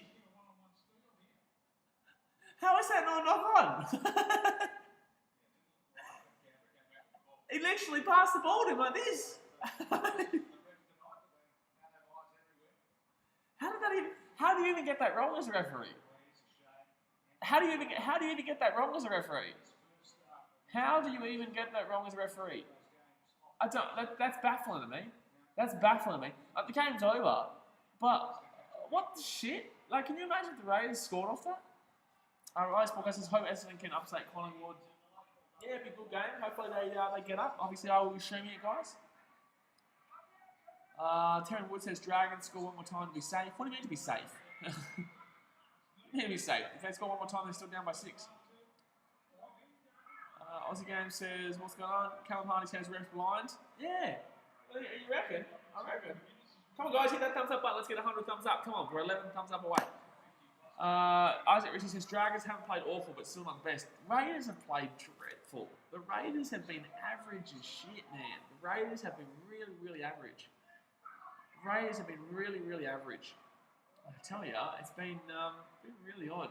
How is that not a knock on? He literally passed the ball to him like this. How do you even get that wrong as a referee? How do you even get that wrong as a referee? How do you even get that wrong as a referee? That's baffling to me. That's baffling to me. Like, the game's over, but what the shit? Like, can you imagine if the Raiders scored off that? Rise Podcast says, hope Essendon can upset Collingwood. Yeah, it'd be a good game. Hopefully they get up. Obviously, I will be streaming it, guys. Terran Wood says, Dragons score one more time to be safe. What do you mean to be safe? To be safe. If they score one more time, they're still down by 6. Aussie Game says, what's going on? Callum Hardy says, ref's blind. Yeah. You reckon? I reckon. Come on, guys, hit that thumbs up button. Let's get 100 thumbs up. Come on, we're 11 thumbs up away. Isaac Richie says, Dragons haven't played awful, but still not the best. Raiders have played dreadful. The Raiders have been average as shit, man. The Raiders have been really, really average. Raiders have been really, really average. I tell you, it's been really odd.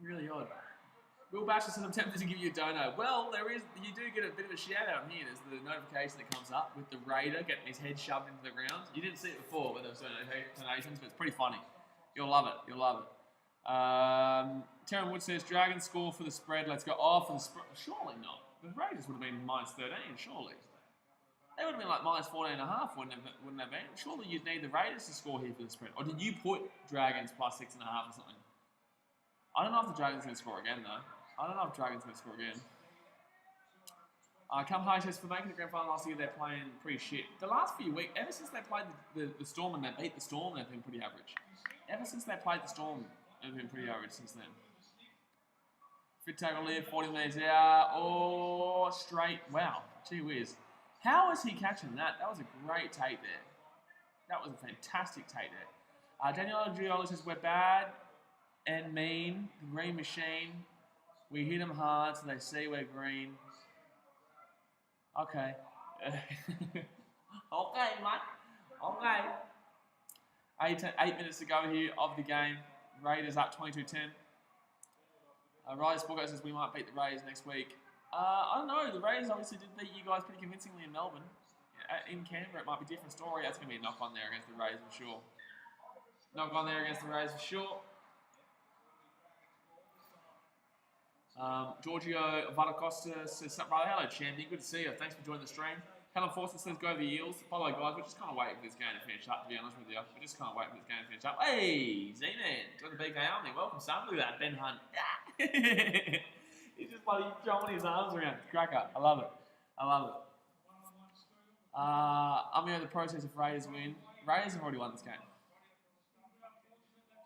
Really odd. Will Basher says, I'm tempted to give you a dono. Well, you do get a bit of a shout out here. There's the notification that comes up with the Raider getting his head shoved into the ground. You didn't see it before when there was donations, but it's pretty funny. You'll love it. You'll love it. Terran Wood says, Dragons score for the spread. Let's go. Oh, for the spread. Surely not. The Raiders would have been minus 13, surely. They would have been like minus 14.5, wouldn't they been? Surely you'd need the Raiders to score here for the spread. Or did you put Dragons plus 6.5 or something? I don't know if the Dragons are going to score again, though. I don't know if Dragons are going to score again. Come High says, for making the grand final last year, they're playing pretty shit. The last few weeks, ever since they played the Storm and they beat the Storm, they've been pretty average. Ever since they played the Storm, they've been pretty average since then. Fit tackle here, 40 metres out. Oh, straight. Wow. Gee whiz. How is he catching that? That was a great take there. That was a fantastic take there. Daniel Giola says, we're bad and mean. The green machine. We hit them hard so they see we're green. Okay. Okay, mate. Okay. 8 minutes to go here of the game. Raiders up 22-10. Rise Sport says we might beat the Raiders next week. I don't know. The Raiders obviously did beat you guys pretty convincingly in Melbourne. In Canberra, it might be a different story. That's going to be a knock-on there against the Raiders for sure. Knock-on there against the Raiders for sure. Giorgio Vadacosta says, brother, hello, champion. Good to see you. Thanks for joining the stream. Helen Forster says, go the Eels. By the way, guys, we're just kind of waiting for this game to finish up, to be honest with you. We just can't wait for this game to finish up. Hey, Z-Man, join the BKRmy. Welcome, son. Look at that, Ben Hunt. He's just bloody throwing his arms around. Cracker. I love it. I love it. Amio, the process of Raiders win. Raiders have already won this game.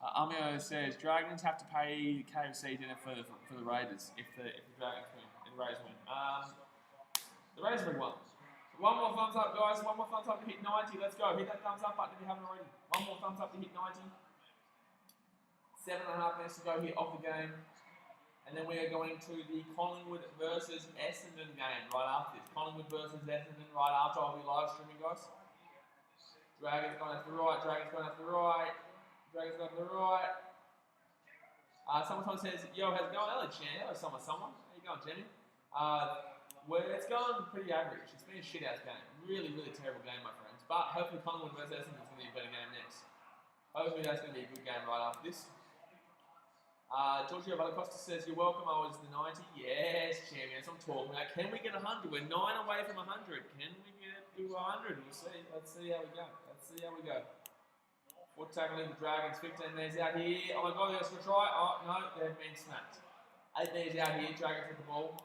Amio says, Dragons have to pay KFC dinner for the Raiders if the Dragons win. If the Raiders win. The Raiders have already won. One more thumbs up, guys. One more thumbs up to hit 90. Let's go. Hit that thumbs up button if you haven't already. One more thumbs up to hit 90. 7.5 minutes to go here of the game. And then we are going to the Collingwood versus Essendon game right after this. Collingwood versus Essendon right after. I'll be live streaming, guys. Dragons going out to the right. Dragons going out to the right. Dragons going to the right. Someone says, yo, how's it going? Hello, Chan. Hello, someone. How you going, Jenny? It's going pretty average. It's been a shit-ass game. Really, really terrible game, my friends. But hopefully Collingwood versus Essendon is going to be a better game next. Hopefully that's going to be a good game right after this. Giorgio Valacosta says, you're welcome. I was the 90. Yes, champions. I'm talking about. Can we get 100? We're 9 away from 100. Can we get to 100? We'll see. Let's see how we go. Foot tackling the Dragons. 15 meters out here. Oh my God, they're going to try. Oh, no, they've been snapped. 8 meters out here. Dragons with the ball.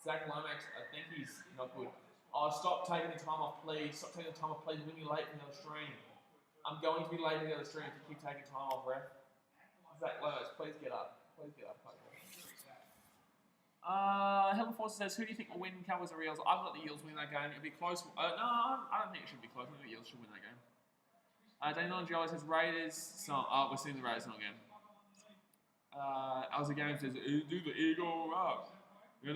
Zach Lomax, I think he's not good. Oh, stop taking the time off, please. Stop taking the time off, please. We're going to be late for the other stream. I'm going to be late for the other stream if you keep taking time off, ref. Zach Lomax, please get up. Helen Force says, who do you think will win Cowboys or Eels? I've got the Eels winning that game. It'll be close. No, I don't think it should be close. I think the Eels should win that game. Daniel Angelo says, Raiders. We're seeing the Raiders not again. Alza Game says, do the Eagle up. I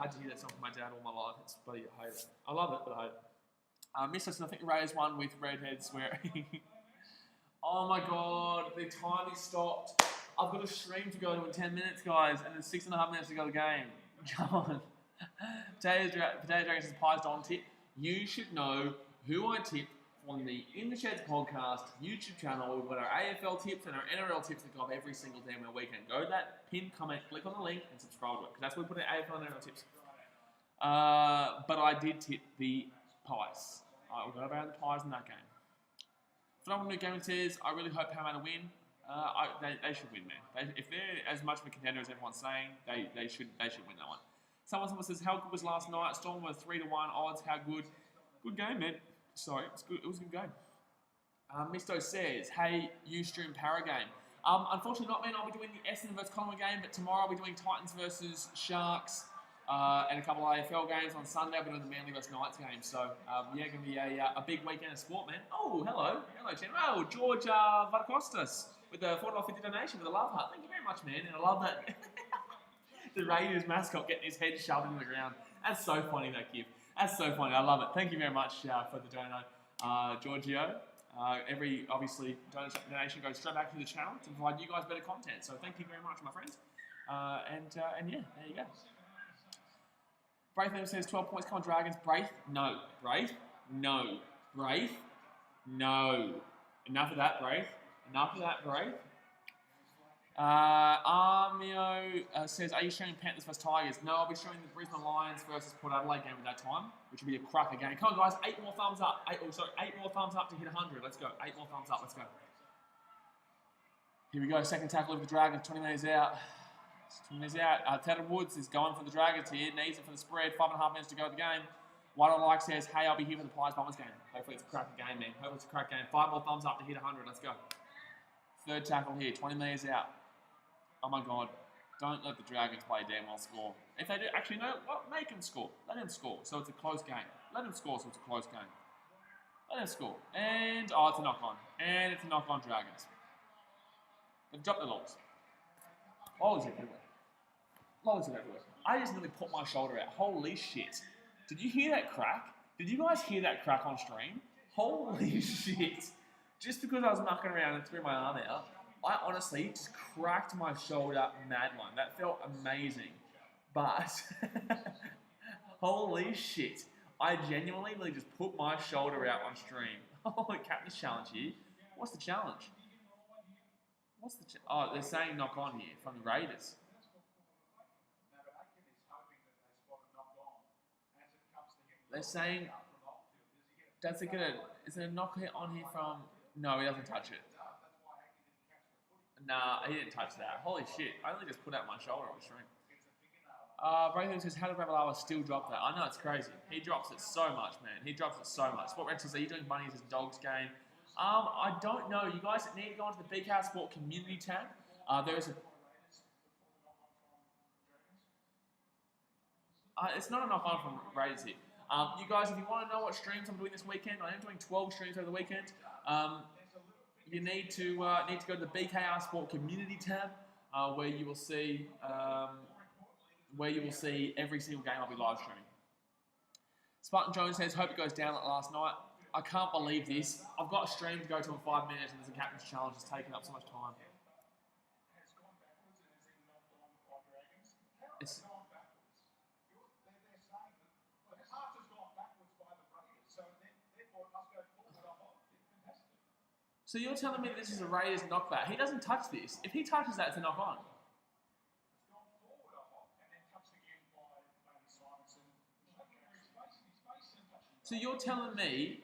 had to hear that song from my dad all my life. It's bloody, I hate it. I love it, but I hate it. Missed us, and I think the Raiders won with redheads swearing. Oh my God, the time is stopped. I've got a stream to go to in 10 minutes, guys, and there's 6.5 minutes to go to the game. Come on. Potato Dragons says, Pies Don tip. You should know who I tip on the In the Sheds podcast YouTube channel. We've got our AFL tips and our NRL tips that go up every single day on our weekend. Go to that pinned comment, click on the link, and subscribe to it, because that's where we put our AFL and NRL tips. But I did tip the Pies. I will go around the Pies in that game. Phenomenal New Gaming says, I really hope Parramatta win. They should win, man. If they're as much of a contender as everyone's saying, they should win that one. Someone says, how good was last night? Storm were 3-1 odds. How good? Good game, man. Sorry, it was good. It was a good game. Misto says, hey, you stream Para game. Unfortunately not, man. I'll be doing the Essendon versus Collingwood game, but tomorrow I'll be doing Titans versus Sharks. And a couple of AFL games on Sunday. I'll be doing the Manly vs Knights game. So, going to be a big weekend of sport, man. Oh, hello. Hello, Chen. Oh, George Varkostas with the $4.50 donation with a love heart. Thank you very much, man. And I love that. The Raiders mascot getting his head shoved into the ground. That's so funny, that gift. That's so funny. I love it. Thank you very much for the dono, Giorgio. Every, obviously, donation goes straight back to the channel to provide you guys better content. So, thank you very much, my friends. And yeah, there you go. Braith says 12 points, come on Dragons. Braith? No. Braith? No. Braith? No. Enough of that, Braith. Armio says, are you showing Panthers vs Tigers? No, I'll be showing the Brisbane Lions versus Port Adelaide game at that time, which will be a cracker game. Come on, guys. 8 more thumbs up. 8 more thumbs up to hit 100. Let's go. 8 more thumbs up. Let's go. Here we go. Second tackle of the Dragons. 20 metres out. Tedder Woods is going for the Dragons here. Needs it for the spread. 5.5 minutes to go of the game. White on Like says, hey, I'll be here for the Pies Bombers game. Hopefully it's a cracker game, man. Hopefully it's a crack game. 5 more thumbs up to hit 100. Let's go. Third tackle here. 20 metres out. Oh my God. Don't let the Dragons play damn well score. If they do, actually, no, well, make them score. Let them score so it's a close game. Let them score so it's a close game. Let them score. And, oh, it's a knock on. And it's a knock on Dragons. They've dropped the logs. Lollies everywhere. I just nearly put my shoulder out. Holy shit. Did you hear that crack? Did you guys hear that crack on stream? Holy shit. Just because I was mucking around and threw my arm out, I honestly just cracked my shoulder mad one. That felt amazing. But, holy shit. I genuinely really just put my shoulder out on stream. Oh, Captain's challenge here. What's the challenge? Oh, they're saying knock on here from the Raiders. They're saying, is it a knock on here from, no, he doesn't touch it. Nah, he didn't touch that. Holy shit, I only just put out my shoulder on the stream. Braithwaite says, how did Ravalawa still drop that? I know, it's crazy. He drops it so much, man. He drops it so much. Sport Red says, are you doing bunnies as dogs game? I don't know. You guys need to go into the BKRsport community tab. There is a... it's not a knock-on from Raiders here. You guys, if you want to know what streams I'm doing this weekend, I am doing 12 streams over the weekend. you need to go to the BKRsport community tab, where you will see every single game I'll be live streaming. Spartan Jones says, hope it goes down like last night. I can't believe this. I've got a stream to go to in 5 minutes, and there's a captain's challenge that's taking up so much time. It's, so you're telling me this is a Raiders knockback? He doesn't touch this. If he touches that, it's a knock on. So you're telling me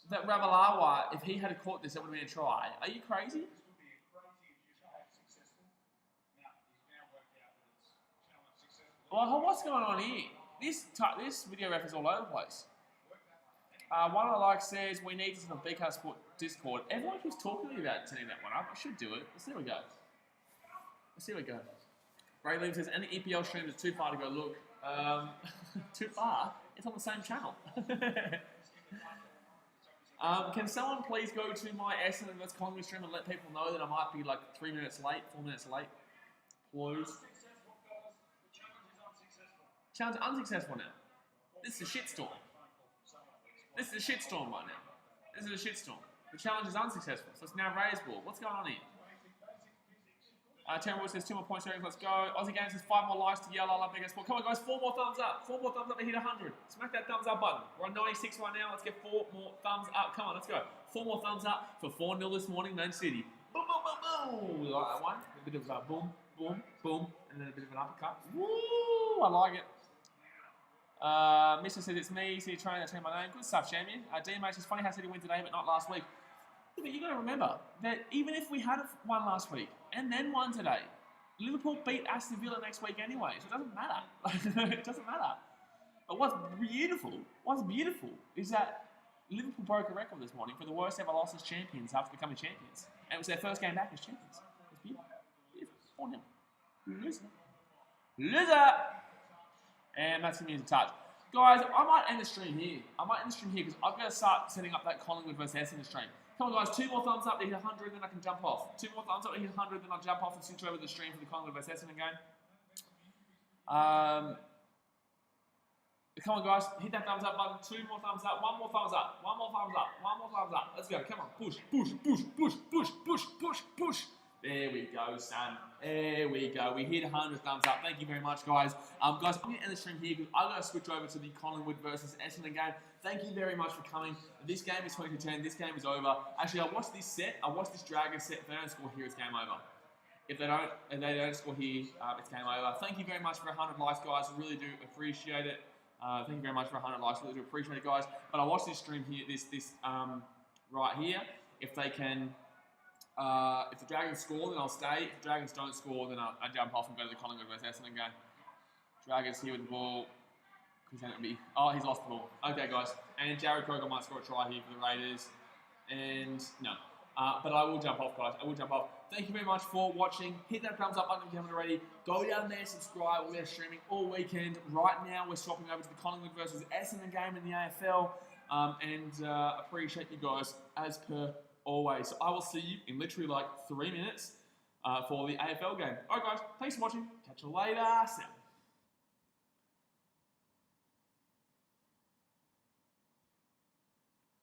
that Ravalawa, if he had caught this, it would have been a try? Are you crazy? Well, what's going on here? This video ref is all over the place. One of the likes says, we need this on the BKRsport Discord. Everyone keeps talking to me about turning that one up. I should do it. Let's see how we go. Ray Liam says, any EPL stream is too far to go look. Too far? It's on the same channel. Can someone please go to my Essendon vs Collingwood stream and let people know that I might be like 3 minutes late, 4 minutes late? Please. Challenge unsuccessful now. This is a shitstorm. This is a shitstorm right now. This is a shitstorm. The challenge is unsuccessful, so it's now Raiders ball. What's going on here? Terry Wood says 2 more points, let's go. Aussie Games says 5 more likes to yell, I love BKRsport. Come on guys, 4 more thumbs up. 4 more thumbs up to hit 100. Smack that thumbs up button. We're on 96 right now. Let's get 4 more thumbs up. Come on, let's go. 4 more thumbs up for 4-0 this morning, Man City. Boom, boom, boom, boom. You like that one? A bit of a boom, boom, boom, and then a bit of an uppercut. Woo, I like it. Mr. says it's me, City Trainer, that's my name. Good stuff, champion. DMH, it's funny how City win today, but not last week. Yeah, but you got to remember that even if we had won last week and then won today, Liverpool beat Aston Villa next week anyway, so it doesn't matter. It doesn't matter. But what's beautiful is that Liverpool broke a record this morning for the worst ever loss as champions after becoming champions. And it was their first game back as champions. It's beautiful. Beautiful. 4-0. Loser! And that's going to be a touch. Guys, I might end the stream here. Because I've got to start setting up that Collingwood versus Essendon stream. Come on, guys, 2 more thumbs up to hit 100, then I can jump off. 2 more thumbs up to hit 100, then I'll jump off and switch over the stream for the Collingwood versus Essendon game. Come on, guys, hit that thumbs up button. 2 more thumbs up, 1 more thumbs up, 1 more thumbs up, 1 more thumbs up. Let's go, come on. Push, push, push, push, push, push, push, push. There we go, son. There we go. We hit 100 thumbs up. Thank you very much, guys. Guys, I'm going to end the stream here because I'm going to switch over to the Collingwood versus Essendon game. Thank you very much for coming. This game is 20-10. This game is over. Actually, I watched this set. I watched this Dragons set. If they don't score here, it's game over. If they don't score here, it's game over. Thank you very much for 100 likes, guys. I really do appreciate it. Thank you very much for 100 likes. Really do appreciate it, guys. But I watched this stream here, this right here. If they can... if the Dragons score, then I'll stay. If the Dragons don't score, then I jump off and go to the Collingwood versus Essendon game. Dragons here with the ball. Because then it'll be... Oh, he's lost the ball. Okay, guys. And Jared Kroger might score a try here for the Raiders. And no. But I will jump off, guys. I will jump off. Thank you very much for watching. Hit that thumbs up button if you haven't already. Go down there, subscribe. We're streaming all weekend. Right now, we're swapping over to the Collingwood versus Essendon game in the AFL. Appreciate you guys as per always. So I will see you in literally like 3 minutes for the AFL game. Alright guys, thanks for watching. Catch you later.